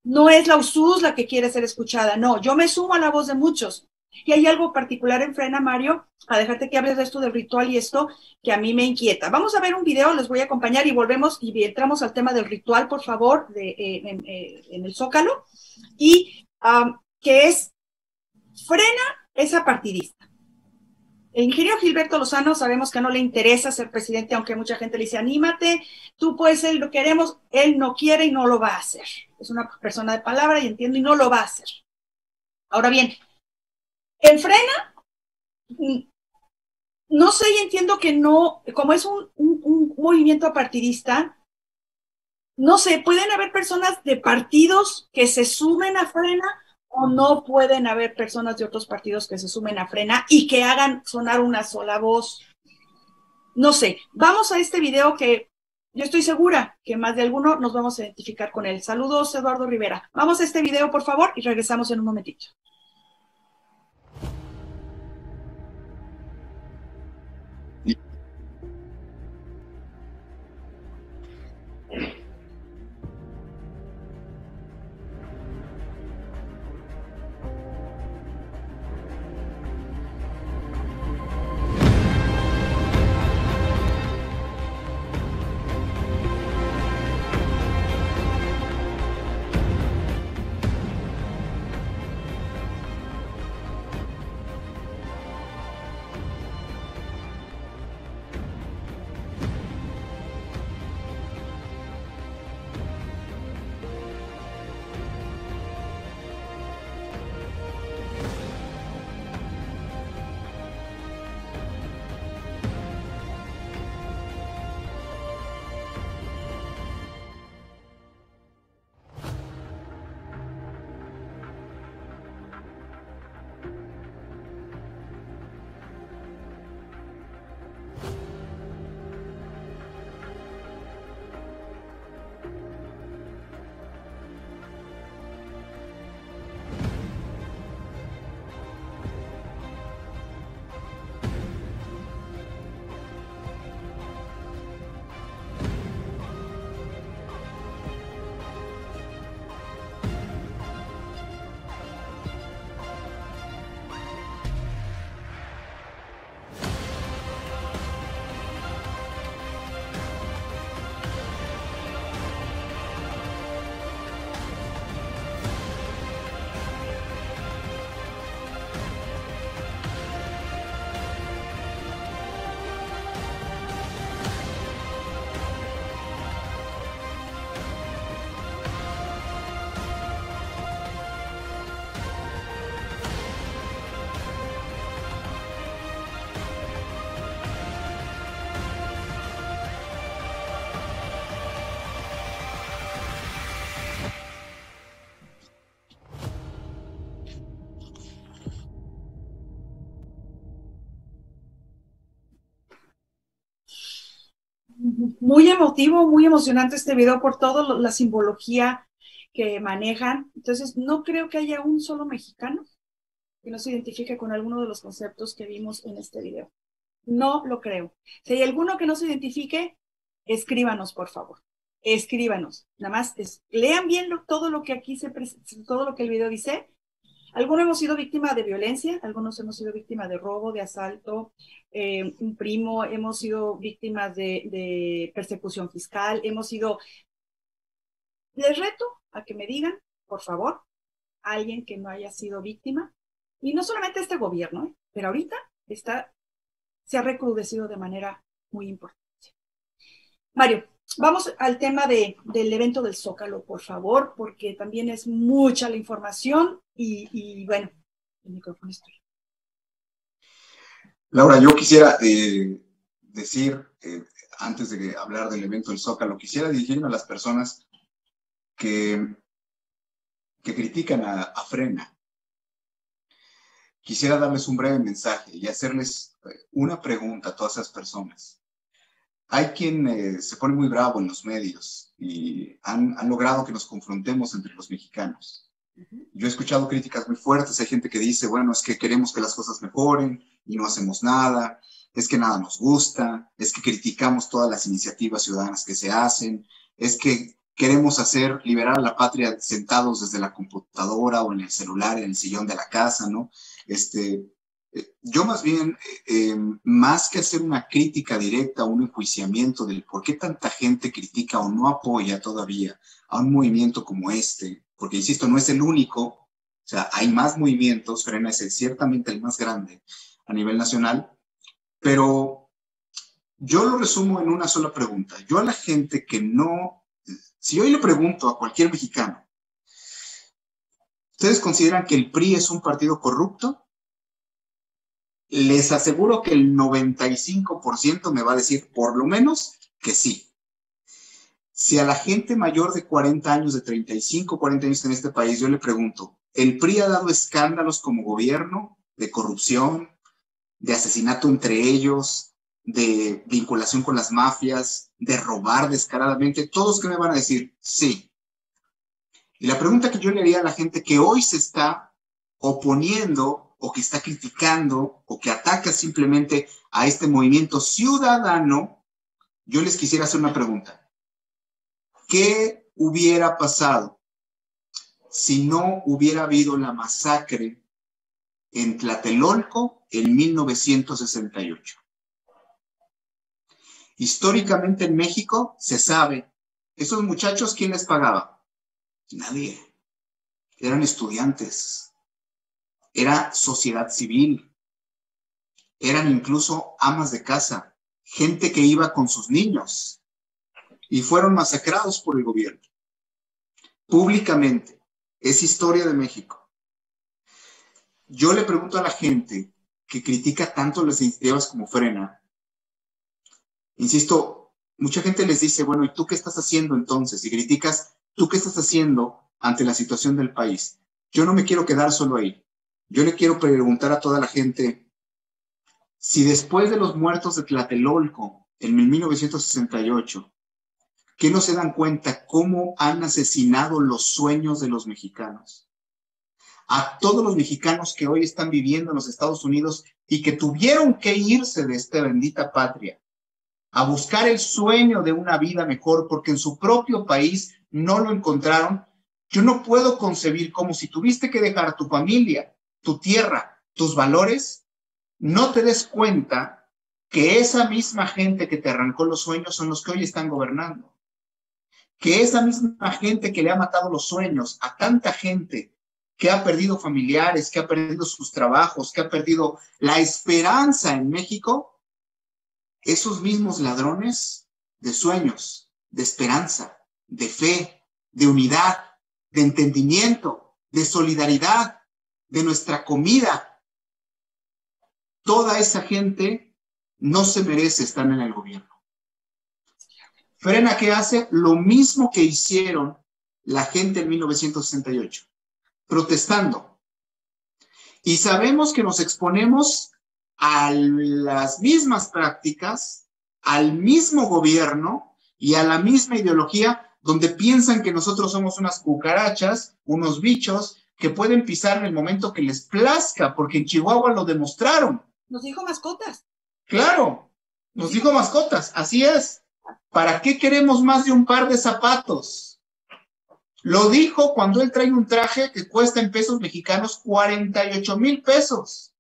No es la USUS la que quiere ser escuchada, no. Yo me sumo a la voz de muchos. Y hay algo particular en Frena, Mario, a dejarte que hables de esto del ritual y esto que a mí me inquieta. Vamos a ver un video, les voy a acompañar y volvemos y entramos al tema del ritual, por favor, en el Zócalo. Y que es Frena es apartidista. El ingeniero Gilberto Lozano sabemos que no le interesa ser presidente, aunque mucha gente le dice, anímate, tú puedes ser, lo queremos, él no quiere y no lo va a hacer. Es una persona de palabra y entiendo y no lo va a hacer. Ahora bien, en Frena, no sé y entiendo que no, como es un movimiento apartidista, no sé, pueden haber personas de partidos que se sumen a Frena o no pueden haber personas de otros partidos que se sumen a Frena y que hagan sonar una sola voz. No sé, vamos a este video que yo estoy segura que más de alguno nos vamos a identificar con él. Saludos, Eduardo Rivera. Vamos a este video, por favor, y regresamos en un momentito. muy emotivo, muy emocionante este video por toda la simbología que manejan. Entonces, no creo que haya un solo mexicano que no se identifique con alguno de los conceptos que vimos en este video. No lo creo. Si hay alguno que no se identifique, escríbanos, por favor. Escríbanos. Nada más lean bien todo lo que aquí todo lo que el video dice. Algunos hemos sido víctimas de violencia, algunos hemos sido víctimas de robo, de asalto, un primo, hemos sido víctimas de persecución fiscal, hemos sido... Les reto a que me digan, por favor, alguien que no haya sido víctima, y no solamente este gobierno, pero ahorita se ha recrudecido de manera muy importante. Mario, vamos al tema del evento del Zócalo, por favor, porque también es mucha la información y bueno, el micrófono es tuyo. Laura, yo quisiera decir, antes de hablar del evento del Zócalo, quisiera dirigirme a las personas que critican a Frena. Quisiera darles un breve mensaje y hacerles una pregunta a todas esas personas. Hay quien se pone muy bravo en los medios y han logrado que nos confrontemos entre los mexicanos. Yo he escuchado críticas muy fuertes, hay gente que dice, bueno, es que queremos que las cosas mejoren y no hacemos nada, es que nada nos gusta, es que criticamos todas las iniciativas ciudadanas que se hacen, es que queremos liberar a la patria sentados desde la computadora o en el celular, en el sillón de la casa, ¿no? Yo más bien, más que hacer una crítica directa o un enjuiciamiento del por qué tanta gente critica o no apoya todavía a un movimiento como este, porque insisto, no es el único, o sea, hay más movimientos, Frena es ciertamente el más grande a nivel nacional, pero yo lo resumo en una sola pregunta. Yo a la gente que no, si hoy le pregunto a cualquier mexicano, ¿ustedes consideran que el PRI es un partido corrupto? Les aseguro que el 95% me va a decir por lo menos que sí. Si a la gente mayor de 40 años, de 35, 40 años en este país, yo le pregunto, ¿el PRI ha dado escándalos como gobierno de corrupción, de asesinato entre ellos, de vinculación con las mafias, de robar descaradamente? Todos que me van a decir, sí. Y la pregunta que yo le haría a la gente que hoy se está oponiendo o que está criticando o que ataca simplemente a este movimiento ciudadano, yo les quisiera hacer una pregunta. ¿Qué hubiera pasado si no hubiera habido la masacre en Tlatelolco en 1968? Históricamente en México se sabe, esos muchachos, ¿quién les pagaba? Nadie. Eran estudiantes, era sociedad civil, eran incluso amas de casa, gente que iba con sus niños y fueron masacrados por el gobierno. Públicamente, es historia de México. Yo le pregunto a la gente que critica tanto las iniciativas como Frena, insisto, mucha gente les dice, bueno, ¿y tú qué estás haciendo entonces? Y criticas, ¿tú qué estás haciendo ante la situación del país? Yo no me quiero quedar solo ahí. Yo le quiero preguntar a toda la gente si después de los muertos de Tlatelolco en 1968, ¿qué no se dan cuenta cómo han asesinado los sueños de los mexicanos? A todos los mexicanos que hoy están viviendo en los Estados Unidos y que tuvieron que irse de esta bendita patria a buscar el sueño de una vida mejor porque en su propio país no lo encontraron. Yo no puedo concebir cómo si tuviste que dejar tu familia, tu tierra, tus valores, no te des cuenta que esa misma gente que te arrancó los sueños son los que hoy están gobernando. Que esa misma gente que le ha matado los sueños a tanta gente que ha perdido familiares, que ha perdido sus trabajos, que ha perdido la esperanza en México, esos mismos ladrones de sueños, de esperanza, de fe, de unidad, de entendimiento, de solidaridad, de nuestra comida, toda esa gente no se merece estar en el gobierno. Frena, ¿qué hace? Lo mismo que hicieron la gente en 1968, protestando. Y sabemos que nos exponemos a las mismas prácticas al mismo gobierno y a la misma ideología, donde piensan que nosotros somos unas cucarachas, unos bichos que pueden pisar en el momento que les plazca, porque en Chihuahua lo demostraron. Nos dijo mascotas. Claro, nos dijo mascotas, así es. ¿Para qué queremos más de un par de zapatos? Lo dijo cuando él trae un traje que cuesta en pesos mexicanos 48,000 pesos.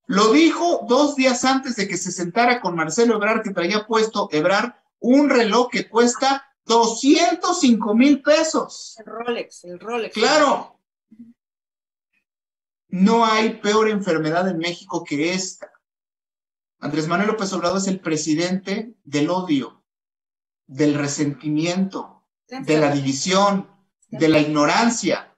Lo dijo 2 días antes de que se sentara con Marcelo Ebrard, que traía puesto Ebrard un reloj que cuesta 205,000 pesos. El Rolex. Claro. No hay peor enfermedad en México que esta. Andrés Manuel López Obrador es el presidente del odio, del resentimiento, de la división, de la ignorancia.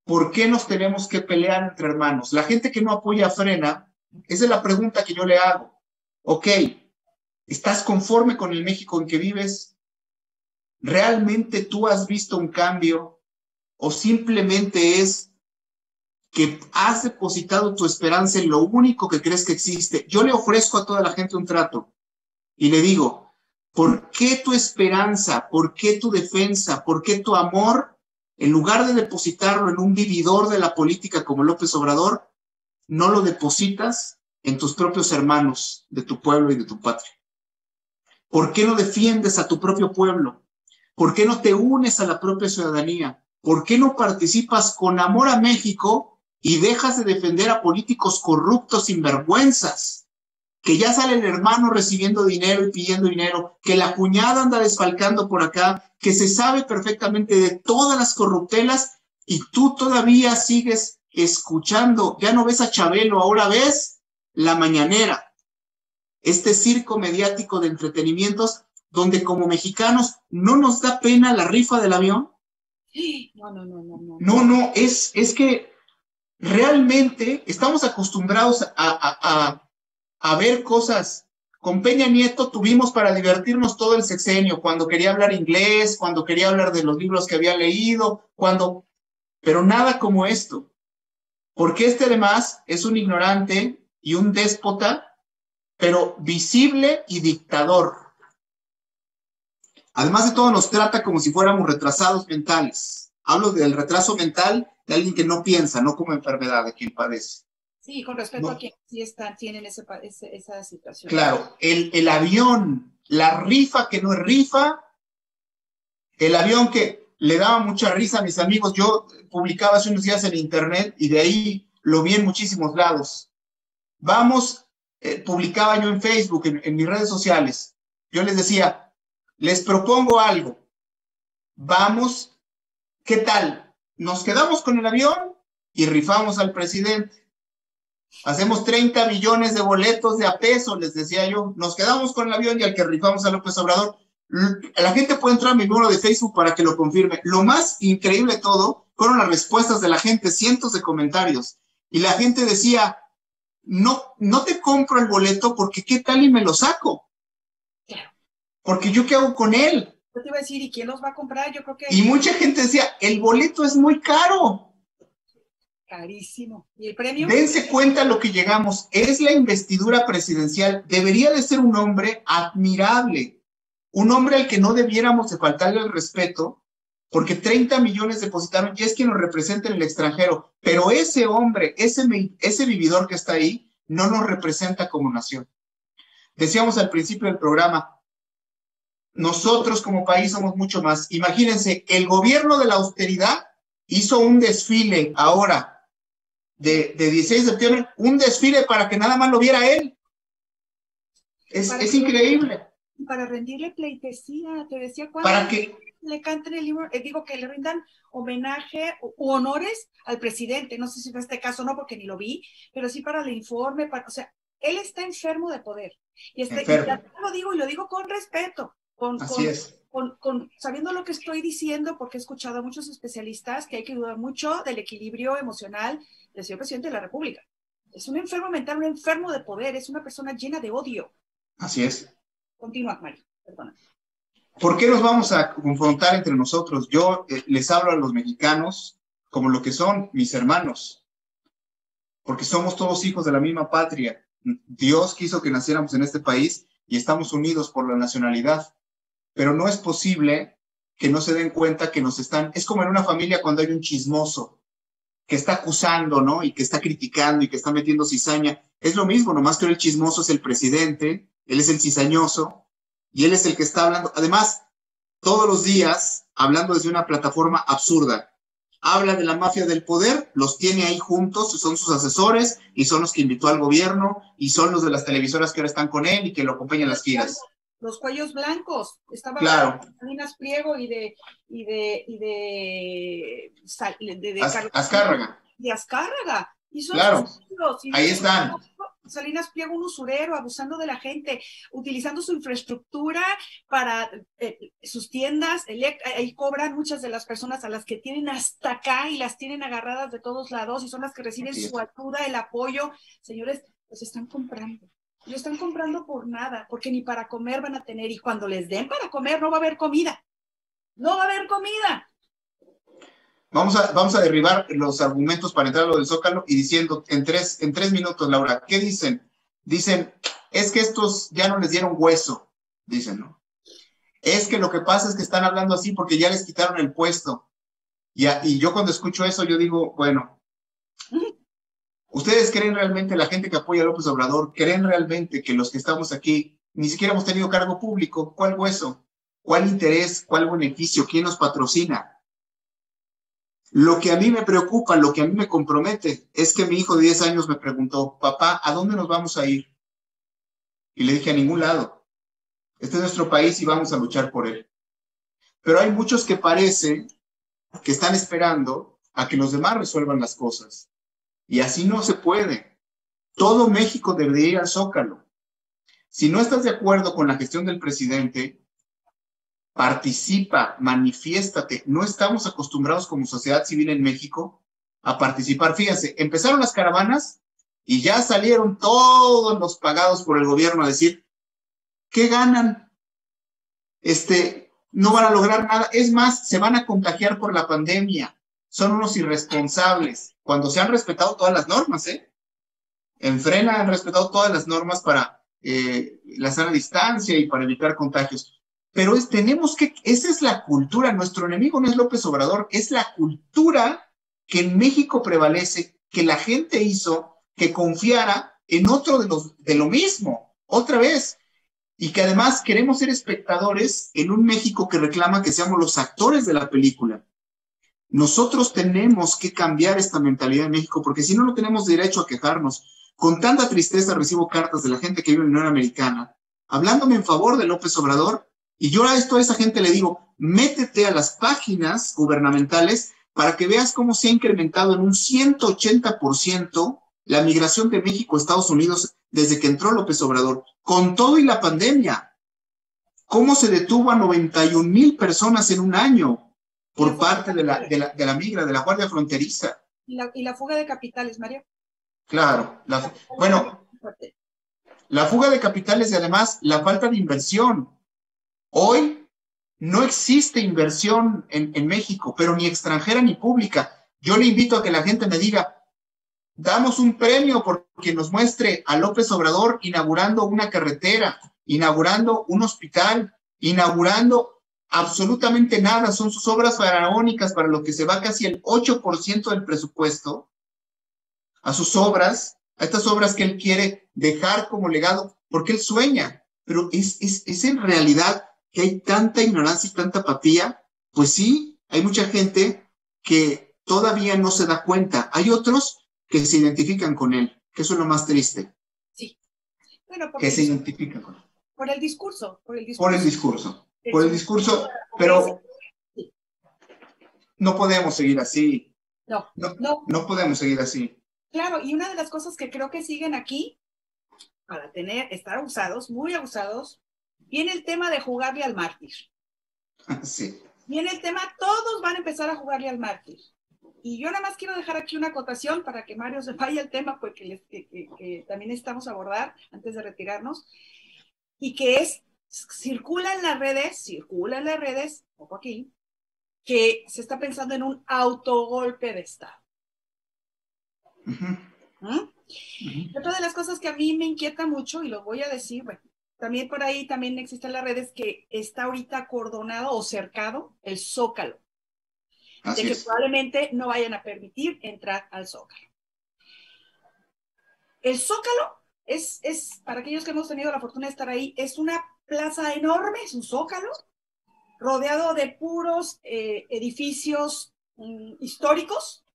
¿Por qué nos tenemos que pelear entre hermanos? La gente que no apoya a Frena, esa es la pregunta que yo le hago. Ok, ¿estás conforme con el México en que vives? ¿Realmente tú has visto un cambio? ¿O simplemente es que has depositado tu esperanza en lo único que crees que existe? Yo le ofrezco a toda la gente un trato y le digo, ¿por qué tu esperanza, por qué tu defensa, por qué tu amor, en lugar de depositarlo en un vividor de la política como López Obrador, no lo depositas en tus propios hermanos de tu pueblo y de tu patria? ¿Por qué no defiendes a tu propio pueblo? ¿Por qué no te unes a la propia ciudadanía? ¿Por qué no participas con amor a México y dejas de defender a políticos corruptos sinvergüenzas? Que ya sale el hermano recibiendo dinero y pidiendo dinero, que la cuñada anda desfalcando por acá, que se sabe perfectamente de todas las corruptelas y tú todavía sigues escuchando. Ya no ves a Chabelo, ahora ves La Mañanera. Este circo mediático de entretenimientos donde como mexicanos no nos da pena la rifa del avión. No, es que realmente estamos acostumbrados a ver cosas. Con Peña Nieto tuvimos para divertirnos todo el sexenio, cuando quería hablar inglés, cuando quería hablar de los libros que había leído, pero nada como esto. Porque además es un ignorante y un déspota, pero visible y dictador. Además de todo, nos trata como si fuéramos retrasados mentales. Hablo del retraso mental de alguien que no piensa, no como enfermedad de quien padece. Sí, con respecto a quienes sí tienen esa situación. Claro, el avión, la rifa que no es rifa, el avión que le daba mucha risa a mis amigos. Yo publicaba hace unos días en internet y de ahí lo vi en muchísimos lados. Publicaba yo en Facebook, en mis redes sociales. Yo les decía, les propongo algo. Vamos, ¿qué tal? Nos quedamos con el avión y rifamos al presidente. Hacemos 30 millones de boletos de a peso, les decía yo. Nos quedamos con el avión y al que rifamos a López Obrador. La gente puede entrar a mi muro de Facebook para que lo confirme. Lo más increíble de todo fueron las respuestas de la gente, cientos de comentarios. Y la gente decía, no te compro el boleto porque ¿qué tal y me lo saco? Porque ¿yo qué hago con él? Yo te iba a decir, ¿y quién los va a comprar? Yo creo que... Y mucha gente decía, el boleto es muy caro. Carísimo. ¿Y el premio? Dense cuenta lo que llegamos. Es la investidura presidencial. Debería de ser un hombre admirable. Un hombre al que no debiéramos de faltarle el respeto, porque 30 millones depositaron y es quien nos representa en el extranjero. Pero ese hombre, ese vividor que está ahí, no nos representa como nación. Decíamos al principio del programa, nosotros como país somos mucho más. Imagínense, el gobierno de la austeridad hizo un desfile ahora de 16 de septiembre, un desfile para que nada más lo viera él. Es increíble. Para rendirle pleitesía, te decía, cuando para que le canten el libro, que le rindan homenaje u honores al presidente. No sé si fue este caso o no, porque ni lo vi, pero sí para el informe, o sea, él está enfermo de poder. Y ya lo digo, y lo digo con respeto. Sabiendo lo que estoy diciendo, porque he escuchado a muchos especialistas que hay que dudar mucho del equilibrio emocional del señor presidente de la República. Es un enfermo mental, un enfermo de poder, es una persona llena de odio. Así es. Continúa, Mario, perdona. ¿Por qué nos vamos a confrontar entre nosotros? Yo les hablo a los mexicanos como lo que son mis hermanos, porque somos todos hijos de la misma patria. Dios quiso que naciéramos en este país y estamos unidos por la nacionalidad, pero no es posible que no se den cuenta que nos están, es como en una familia cuando hay un chismoso que está acusando, ¿no? Y que está criticando y que está metiendo cizaña. Es lo mismo, nomás que el chismoso es el presidente, él es el cizañoso y él es el que está hablando. Además, todos los días, hablando desde una plataforma absurda, habla de la mafia del poder, los tiene ahí juntos, son sus asesores y son los que invitó al gobierno y son los de las televisoras que ahora están con él y que lo acompañan en las giras. Los cuellos blancos, estaba claro. de Salinas Pliego de Azcárraga. De Azcárraga. Y son claro, ahí están. Salinas Pliego, un usurero, abusando de la gente, utilizando su infraestructura para sus tiendas, ahí cobran muchas de las personas a las que tienen hasta acá y las tienen agarradas de todos lados y son las que reciben su ayuda, el apoyo. Señores, los están comprando. Lo están comprando por nada, porque ni para comer van a tener, y cuando les den para comer no va a haber comida. No va a haber comida. Vamos a derribar los argumentos para entrar a lo del Zócalo y diciendo en tres minutos, Laura, ¿qué dicen? Dicen, es que estos ya no les dieron hueso, dicen, ¿no? Es que lo que pasa es que están hablando así porque ya les quitaron el puesto. Y yo cuando escucho eso, yo digo, bueno, ¿ustedes creen realmente, la gente que apoya a López Obrador, creen realmente que los que estamos aquí ni siquiera hemos tenido cargo público? ¿Cuál hueso? ¿Cuál interés? ¿Cuál beneficio? ¿Quién nos patrocina? Lo que a mí me preocupa, lo que a mí me compromete, es que mi hijo de 10 años me preguntó, papá, ¿a dónde nos vamos a ir? Y le dije, a ningún lado. Este es nuestro país y vamos a luchar por él. Pero hay muchos que parece que están esperando a que los demás resuelvan las cosas. Y así no se puede. Todo México debería ir al Zócalo. Si no estás de acuerdo con la gestión del presidente, participa, manifiéstate. No estamos acostumbrados como sociedad civil en México a participar. Fíjense, empezaron las caravanas y ya salieron todos los pagados por el gobierno a decir, ¿qué ganan? No van a lograr nada. Es más, se van a contagiar por la pandemia. Son unos irresponsables. Cuando se han respetado todas las normas, En Frena han respetado todas las normas para la sana distancia y para evitar contagios. Pero esa es la cultura, nuestro enemigo no es López Obrador, es la cultura que en México prevalece, que la gente hizo, que confiara en otro de lo mismo, otra vez, y que además queremos ser espectadores en un México que reclama que seamos los actores de la película. Nosotros tenemos que cambiar esta mentalidad en México, porque si no, no tenemos derecho a quejarnos. Con tanta tristeza recibo cartas de la gente que vive en la Unión Americana, hablándome en favor de López Obrador, y yo a esa gente le digo, métete a las páginas gubernamentales para que veas cómo se ha incrementado en un 180% la migración de México a Estados Unidos desde que entró López Obrador, con todo y la pandemia. Cómo se detuvo a 91,000 personas en un año por parte de la migra, de la Guardia Fronteriza. ¿Y la fuga de capitales, Mario? Claro. La fuga de capitales y además la falta de inversión. Hoy no existe inversión en México, pero ni extranjera ni pública. Yo le invito a que la gente me diga, damos un premio porque nos muestre a López Obrador inaugurando una carretera, inaugurando un hospital, inaugurando absolutamente nada. Son sus obras faraónicas para lo que se va casi el 8% del presupuesto a sus obras, a estas obras que él quiere dejar como legado, porque él sueña, pero es en realidad que hay tanta ignorancia y tanta apatía. Pues sí, hay mucha gente que todavía no se da cuenta. Hay otros que se identifican con él, que eso es lo más triste. Sí. Bueno, que se identifican con él. Por el discurso. Por el discurso, pero no podemos seguir así. No podemos seguir así. Claro, y una de las cosas que creo que siguen aquí, para estar abusados, muy abusados, viene el tema de jugarle al mártir. Sí. Viene el tema, todos van a empezar a jugarle al mártir. Y yo nada más quiero dejar aquí una acotación para que Mario se vaya al tema, porque que también necesitamos abordar antes de retirarnos, y que circula en las redes, poco aquí, que se está pensando en un autogolpe de Estado. Uh-huh. Otra de las cosas que a mí me inquieta mucho, y lo voy a decir, bueno, también por ahí también existen las redes que está ahorita acordonado o cercado el Zócalo, de que probablemente no vayan a permitir entrar al Zócalo. El Zócalo es, para aquellos que hemos tenido la fortuna de estar ahí, es una plaza enorme, es un Zócalo, rodeado de puros edificios históricos,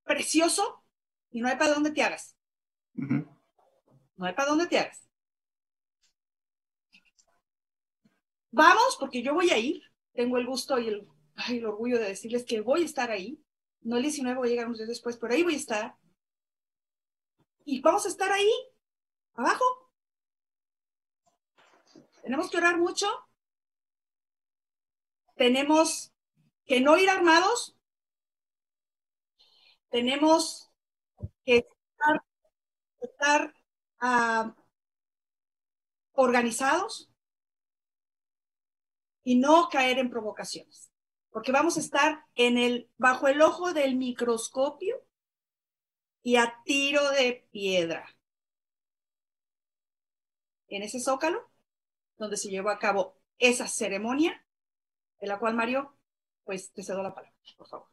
precioso, y no hay para dónde te hagas. No hay para dónde te hagas. Vamos, porque yo voy a ir, tengo el gusto y el orgullo de decirles que voy a estar ahí, no el 19, voy a llegar unos días después, pero ahí voy a estar, y vamos a estar ahí, abajo. Tenemos que orar mucho, tenemos que no ir armados, tenemos que estar organizados y no caer en provocaciones, porque vamos a estar bajo el ojo del microscopio y a tiro de piedra en ese Zócalo donde se llevó a cabo esa ceremonia, de la cual, Mario, pues te cedo la palabra, por favor.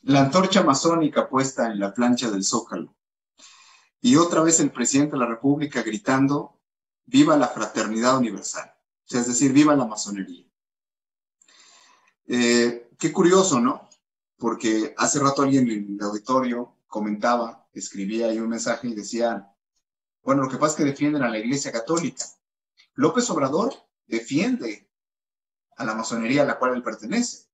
La antorcha masónica puesta en la plancha del Zócalo. Y otra vez el presidente de la República gritando, viva la fraternidad universal. O sea, es decir, viva la masonería. Qué curioso, ¿no? Porque hace rato alguien en el auditorio comentaba, escribía ahí un mensaje y decía, bueno, lo que pasa es que defienden a la Iglesia Católica. López Obrador defiende a la masonería a la cual él pertenece.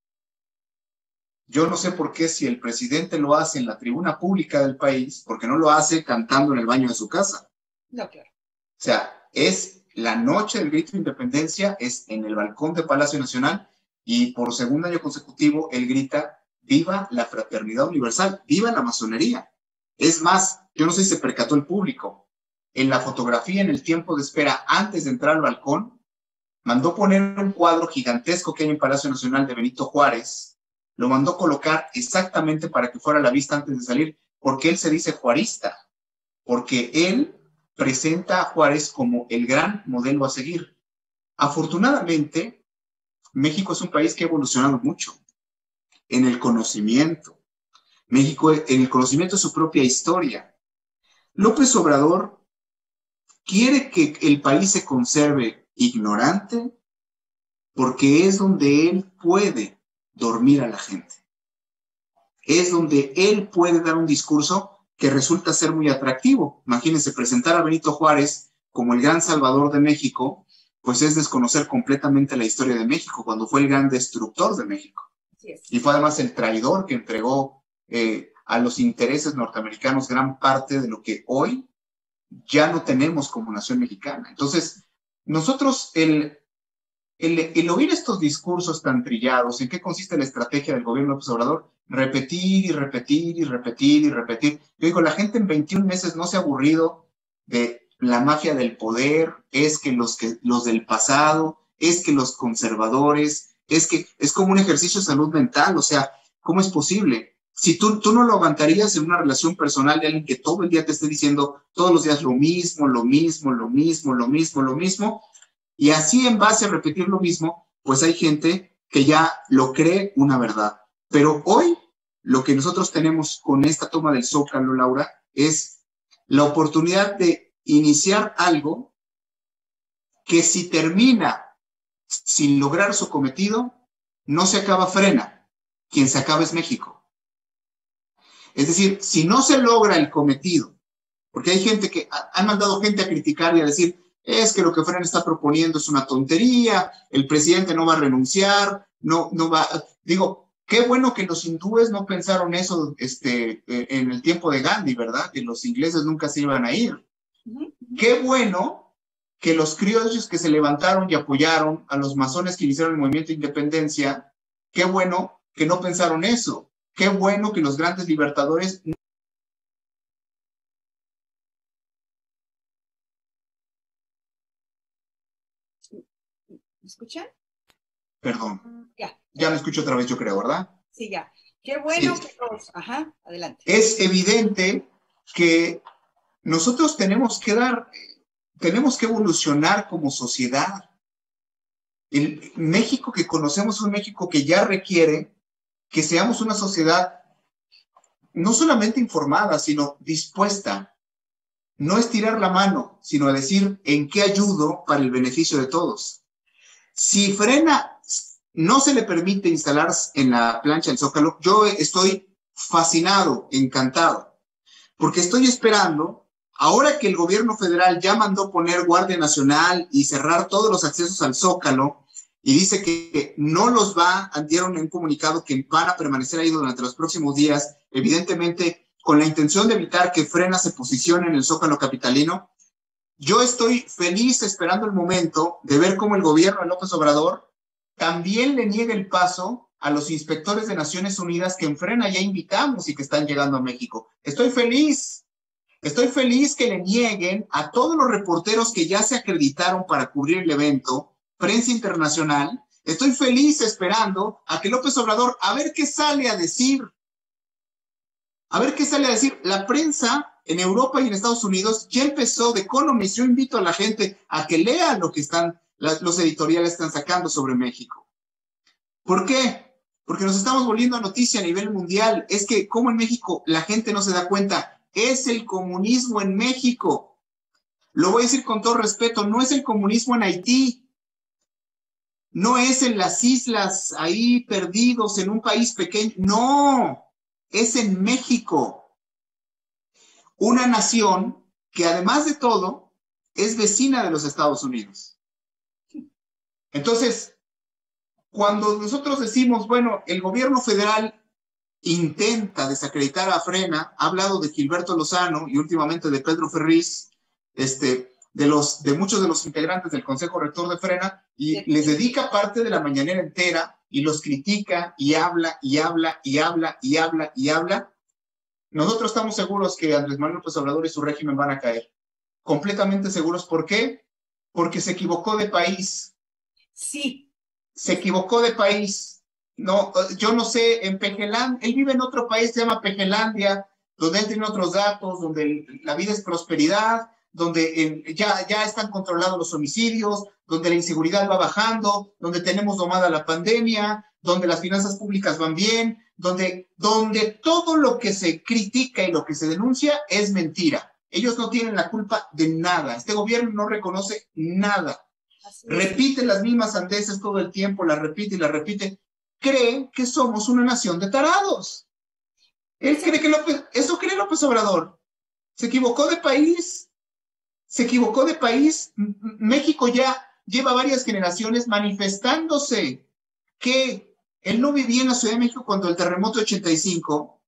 Yo no sé por qué si el presidente lo hace en la tribuna pública del país, porque no lo hace cantando en el baño de su casa. No, claro. O sea, es la noche del grito de independencia, es en el balcón de Palacio Nacional y por segundo año consecutivo él grita, viva la fraternidad universal, viva la masonería. Es más, yo no sé si se percató el público, en la fotografía, en el tiempo de espera antes de entrar al balcón, mandó poner un cuadro gigantesco que hay en Palacio Nacional de Benito Juárez, lo mandó colocar exactamente para que fuera a la vista antes de salir, porque él se dice juarista, porque él presenta a Juárez como el gran modelo a seguir. Afortunadamente, México es un país que ha evolucionado mucho en el conocimiento. México en el conocimiento de su propia historia. López Obrador quiere que el país se conserve ignorante porque es donde él puede dormir a la gente. Es donde él puede dar un discurso que resulta ser muy atractivo. Imagínense, presentar a Benito Juárez como el gran salvador de México, pues es desconocer completamente la historia de México, cuando fue el gran destructor de México. Y fue además el traidor que entregó a los intereses norteamericanos gran parte de lo que hoy ya no tenemos como nación mexicana. Entonces, nosotros, el oír estos discursos tan trillados, ¿en qué consiste la estrategia del gobierno de López Obrador? Repetir y repetir y repetir y repetir. Yo digo, la gente en 21 meses no se ha aburrido de la mafia del poder, es que los del pasado, es que los conservadores, es que es como un ejercicio de salud mental, o sea, ¿cómo es posible? Si tú no lo aguantarías en una relación personal de alguien que todo el día te esté diciendo todos los días lo mismo, lo mismo, lo mismo, lo mismo, lo mismo, y así en base a repetir lo mismo, pues hay gente que ya lo cree una verdad. Pero hoy lo que nosotros tenemos con esta toma del Zócalo, Laura, es la oportunidad de iniciar algo que si termina sin lograr su cometido, no se acaba frena, quien se acaba es México. Es decir, si no se logra el cometido, porque hay gente que han mandado gente a criticar y a decir, es que lo que Frena está proponiendo es una tontería, el presidente no va a renunciar, no va, digo, qué bueno que los hindúes no pensaron eso en el tiempo de Gandhi, ¿verdad? Que los ingleses nunca se iban a ir. Qué bueno que los criollos que se levantaron y apoyaron a los masones que iniciaron el movimiento de independencia, qué bueno que no pensaron eso. Qué bueno que los grandes libertadores... ¿Me escuchan? Perdón. Ya me escucho otra vez, yo creo, ¿verdad? Sí, ya. Qué bueno sí. que todos... Ajá, adelante. Es evidente que nosotros tenemos que evolucionar como sociedad. El México que conocemos es un México que ya requiere que seamos una sociedad no solamente informada, sino dispuesta. No estirar la mano, sino a decir en qué ayudo para el beneficio de todos. Si Frena no se le permite instalar en la plancha del Zócalo, yo estoy fascinado, encantado, porque estoy esperando, ahora que el gobierno federal ya mandó poner Guardia Nacional y cerrar todos los accesos al Zócalo, y dice que no los dieron un comunicado que van a permanecer ahí durante los próximos días, evidentemente con la intención de evitar que Frena se posicione en el Zócalo capitalino. Yo estoy feliz esperando el momento de ver cómo el gobierno de López Obrador también le niega el paso a los inspectores de Naciones Unidas que en Frena ya invitamos y que están llegando a México. Estoy feliz que le nieguen a todos los reporteros que ya se acreditaron para cubrir el evento, prensa internacional. Estoy feliz esperando a que López Obrador, a ver qué sale a decir. La prensa en Europa y en Estados Unidos ya empezó. The Economist, yo invito a la gente a que lea lo que los editoriales están sacando sobre México. ¿Por qué? Porque nos estamos volviendo a noticia a nivel mundial. Es que como en México la gente no se da cuenta, es el comunismo en México. Lo voy a decir con todo respeto, no es el comunismo en Haití. No es en las islas ahí perdidos en un país pequeño. No, es en México. Una nación que además de todo es vecina de los Estados Unidos. Entonces, cuando nosotros decimos, bueno, el gobierno federal intenta desacreditar a Frena, ha hablado de Gilberto Lozano y últimamente de Pedro Ferriz, de muchos de los integrantes del Consejo Rector de Frena, y les dedica parte de la mañanera entera y los critica y habla y habla y habla y habla y habla. Nosotros estamos seguros que Andrés Manuel López Obrador y su régimen van a caer. Completamente seguros. ¿Por qué? Porque se equivocó de país. Sí. Se equivocó de país. No, yo no sé, en Pejelandia, él vive en otro país, se llama Pejelandia, donde él tiene otros datos, donde la vida es prosperidad, donde ya están controlados los homicidios, donde la inseguridad va bajando, donde tenemos domada la pandemia, donde las finanzas públicas van bien, donde todo lo que se critica y lo que se denuncia es mentira. Ellos no tienen la culpa de nada. Este gobierno no reconoce nada. Repite las mismas sandeces todo el tiempo, las repite y las repite. Cree que somos una nación de tarados. Él cree que eso cree López Obrador. Se equivocó de país. Se equivocó de país. México ya lleva varias generaciones manifestándose que él no vivía en la Ciudad de México cuando el terremoto de 85,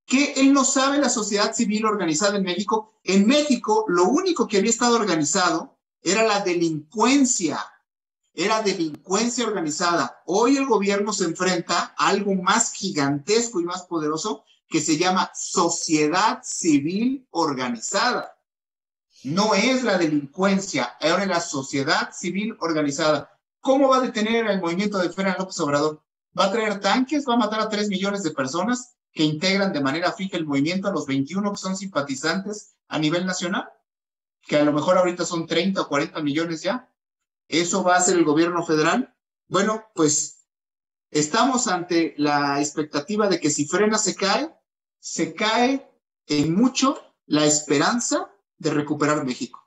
que él no sabe la sociedad civil organizada en México. En México, lo único que había estado organizado era la delincuencia. Era delincuencia organizada. Hoy el gobierno se enfrenta a algo más gigantesco y más poderoso que se llama sociedad civil organizada. No es la delincuencia, ahora es la sociedad civil organizada. ¿Cómo va a detener el movimiento de Frena López Obrador? ¿Va a traer tanques? ¿Va a matar a 3 millones de personas que integran de manera fija el movimiento, a los 21 que son simpatizantes a nivel nacional? Que a lo mejor ahorita son 30 o 40 millones ya. ¿Eso va a hacer el gobierno federal? Bueno, pues estamos ante la expectativa de que si Frena se cae en mucho la esperanza de recuperar México.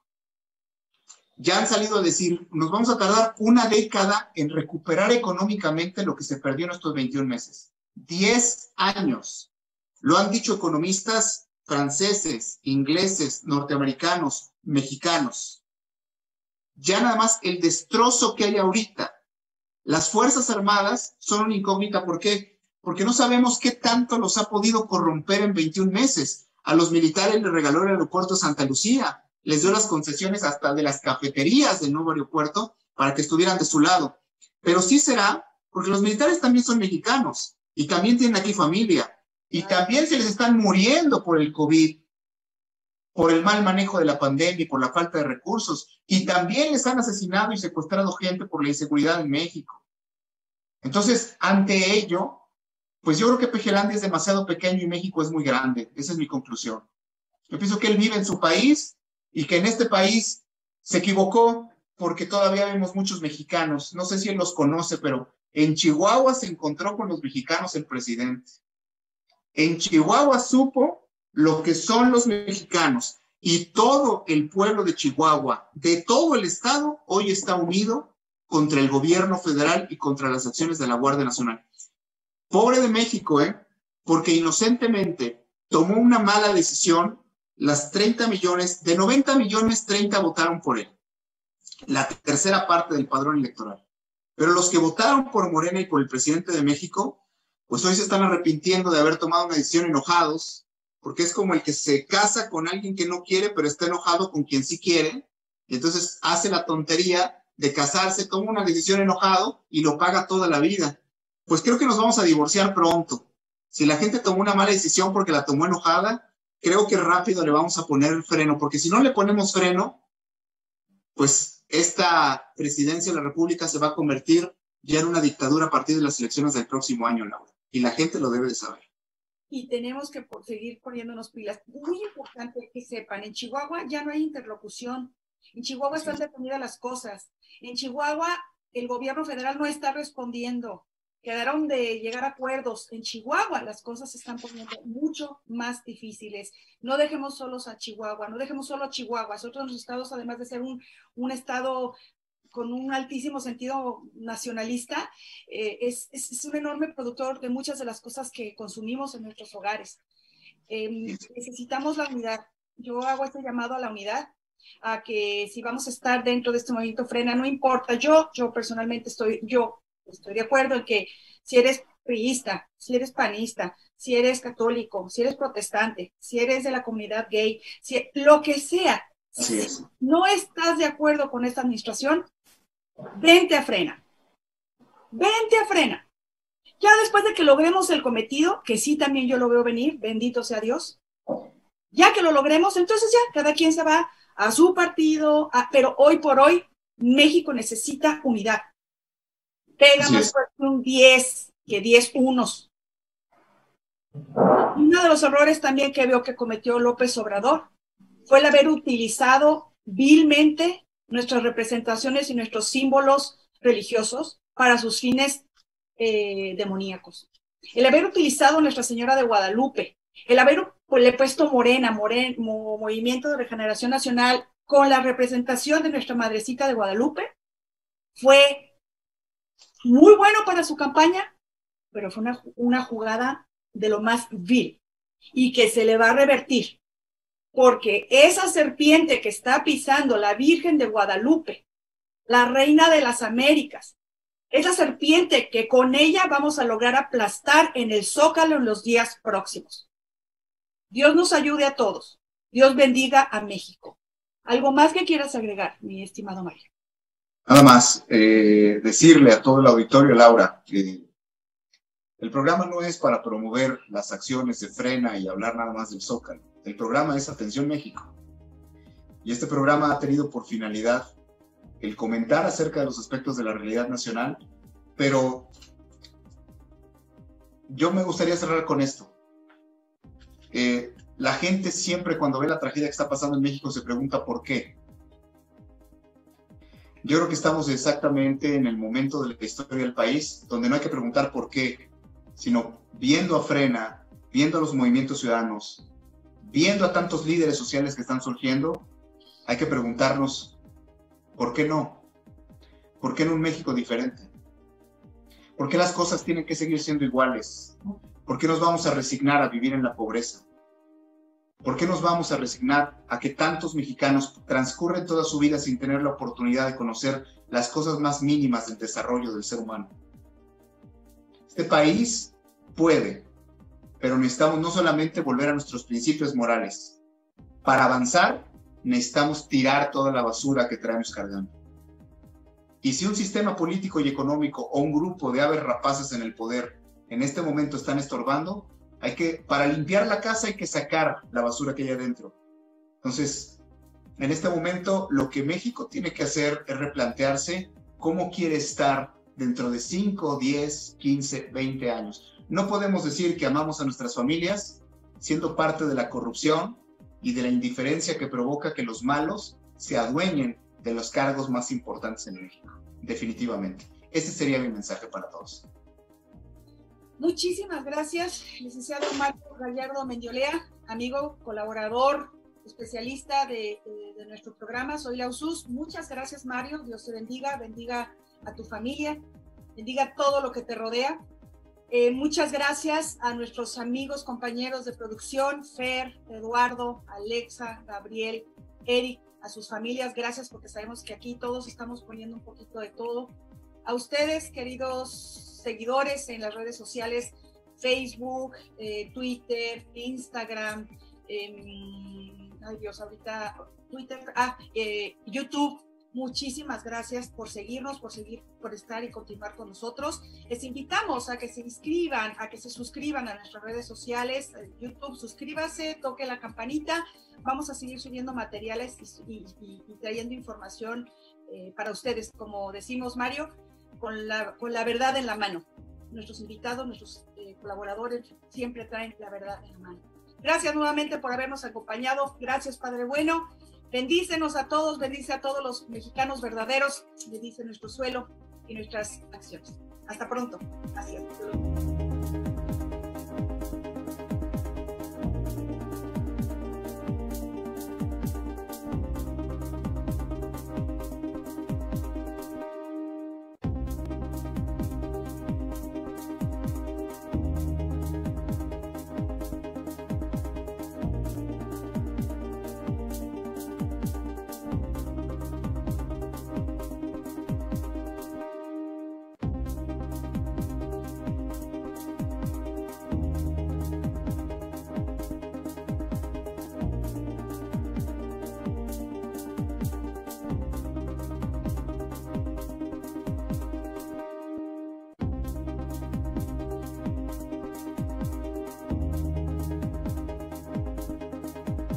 Ya han salido a decir, nos vamos a tardar una década en recuperar económicamente lo que se perdió en estos 21 meses. 10 años. Lo han dicho economistas franceses, ingleses, norteamericanos, mexicanos. Ya nada más el destrozo que hay ahorita. Las Fuerzas Armadas son una incógnita. ¿Por qué? Porque no sabemos qué tanto los ha podido corromper en 21 meses. A los militares les regaló el aeropuerto Santa Lucía. Les dio las concesiones hasta de las cafeterías del nuevo aeropuerto para que estuvieran de su lado. Pero sí será, porque los militares también son mexicanos y también tienen aquí familia y también se les están muriendo por el COVID, por el mal manejo de la pandemia y por la falta de recursos, y también les han asesinado y secuestrado gente por la inseguridad en México. Entonces, ante ello, pues yo creo que Pejelandi es demasiado pequeño y México es muy grande. Esa es mi conclusión. Yo pienso que él vive en su país y que en este país se equivocó porque todavía vemos muchos mexicanos. No sé si él los conoce, pero en Chihuahua se encontró con los mexicanos el presidente. En Chihuahua supo lo que son los mexicanos y todo el pueblo de Chihuahua, de todo el estado, hoy está unido contra el gobierno federal y contra las acciones de la Guardia Nacional. Pobre de México, porque inocentemente tomó una mala decisión. Las 30 millones, de 90 millones, 30 votaron por él. La tercera parte del padrón electoral. Pero los que votaron por Morena y por el presidente de México, pues hoy se están arrepintiendo de haber tomado una decisión enojados, porque es como el que se casa con alguien que no quiere, pero está enojado con quien sí quiere, y entonces hace la tontería de casarse, toma una decisión enojado y lo paga toda la vida. Pues creo que nos vamos a divorciar pronto. Si la gente tomó una mala decisión porque la tomó enojada, creo que rápido le vamos a poner el freno, porque si no le ponemos freno, pues esta presidencia de la República se va a convertir ya en una dictadura a partir de las elecciones del próximo año, Laura. Y la gente lo debe de saber. Y tenemos que seguir poniéndonos pilas. Muy importante que sepan, en Chihuahua ya no hay interlocución. En Chihuahua están detenidas las cosas. En Chihuahua el gobierno federal no está respondiendo. Quedaron de llegar a acuerdos. En Chihuahua las cosas se están poniendo mucho más difíciles. No dejemos solos a Chihuahua, no dejemos solo a Chihuahua. Otros estados, además de ser un estado con un altísimo sentido nacionalista, es un enorme productor de muchas de las cosas que consumimos en nuestros hogares. Necesitamos la unidad. Yo hago este llamado a la unidad, a que si vamos a estar dentro de este movimiento Frena, no importa, yo personalmente estoy de acuerdo en que si eres priista, si eres panista, si eres católico, si eres protestante, si eres de la comunidad gay, lo que sea, si no estás de acuerdo con esta administración, vente a Frena. Vente a Frena. Ya después de que logremos el cometido, que sí también yo lo veo venir, bendito sea Dios, ya que lo logremos, entonces ya cada quien se va a su partido, pero hoy por hoy México necesita unidad. Pega más fuerte un 10 que 10 unos. Uno de los errores también que veo que cometió López Obrador fue el haber utilizado vilmente nuestras representaciones y nuestros símbolos religiosos para sus fines demoníacos. El haber utilizado a Nuestra Señora de Guadalupe, el haber puesto Morena, Movimiento de Regeneración Nacional, con la representación de Nuestra Madrecita de Guadalupe, fue muy bueno para su campaña, pero fue una jugada de lo más vil y que se le va a revertir, porque esa serpiente que está pisando la Virgen de Guadalupe, la Reina de las Américas, esa serpiente que con ella vamos a lograr aplastar en el Zócalo en los días próximos. Dios nos ayude a todos. Dios bendiga a México. ¿Algo más que quieras agregar, mi estimado Mario? Nada más decirle a todo el auditorio, Laura, que el programa no es para promover las acciones de Frena y hablar nada más del Zócalo. El programa es Atención México. Y este programa ha tenido por finalidad el comentar acerca de los aspectos de la realidad nacional, pero yo me gustaría cerrar con esto. La gente siempre cuando ve la tragedia que está pasando en México se pregunta ¿por qué? Yo creo que estamos exactamente en el momento de la historia del país donde no hay que preguntar por qué, sino viendo a Frena, viendo a los movimientos ciudadanos, viendo a tantos líderes sociales que están surgiendo, hay que preguntarnos ¿por qué no? ¿Por qué en un México diferente? ¿Por qué las cosas tienen que seguir siendo iguales? ¿Por qué nos vamos a resignar a vivir en la pobreza? ¿Por qué nos vamos a resignar a que tantos mexicanos transcurren toda su vida sin tener la oportunidad de conocer las cosas más mínimas del desarrollo del ser humano? Este país puede, pero necesitamos no solamente volver a nuestros principios morales. Para avanzar, necesitamos tirar toda la basura que traemos cargando. Y si un sistema político y económico o un grupo de aves rapaces en el poder en este momento están estorbando, para limpiar la casa hay que sacar la basura que hay adentro. Entonces, en este momento, lo que México tiene que hacer es replantearse cómo quiere estar dentro de 5, 10, 15, 20 años. No podemos decir que amamos a nuestras familias siendo parte de la corrupción y de la indiferencia que provoca que los malos se adueñen de los cargos más importantes en México. Definitivamente. Ese sería mi mensaje para todos. Muchísimas gracias, licenciado Mario Gallardo Mendiolea, amigo, colaborador, especialista de nuestro programa Soy la USUS. Muchas gracias, Mario. Dios te bendiga, bendiga a tu familia, bendiga todo lo que te rodea. Muchas gracias a nuestros amigos, compañeros de producción, Fer, Eduardo, Alexa, Gabriel, Eric, a sus familias. Gracias, porque sabemos que aquí todos estamos poniendo un poquito de todo. A ustedes, queridos seguidores en las redes sociales, Facebook, Twitter, Instagram, ay Dios, ahorita Twitter, YouTube. Muchísimas gracias por seguirnos, por estar y continuar con nosotros. Les invitamos a que se inscriban, a que se suscriban a nuestras redes sociales, YouTube, suscríbase, toque la campanita. Vamos a seguir subiendo materiales y trayendo información para ustedes, como decimos, Mario, con la verdad en la mano. Nuestros invitados, nuestros colaboradores siempre traen la verdad en la mano. Gracias nuevamente por habernos acompañado. Gracias, Padre Bueno. Bendícenos a todos, bendice a todos los mexicanos verdaderos, bendice nuestro suelo y nuestras acciones. Hasta pronto. Gracias.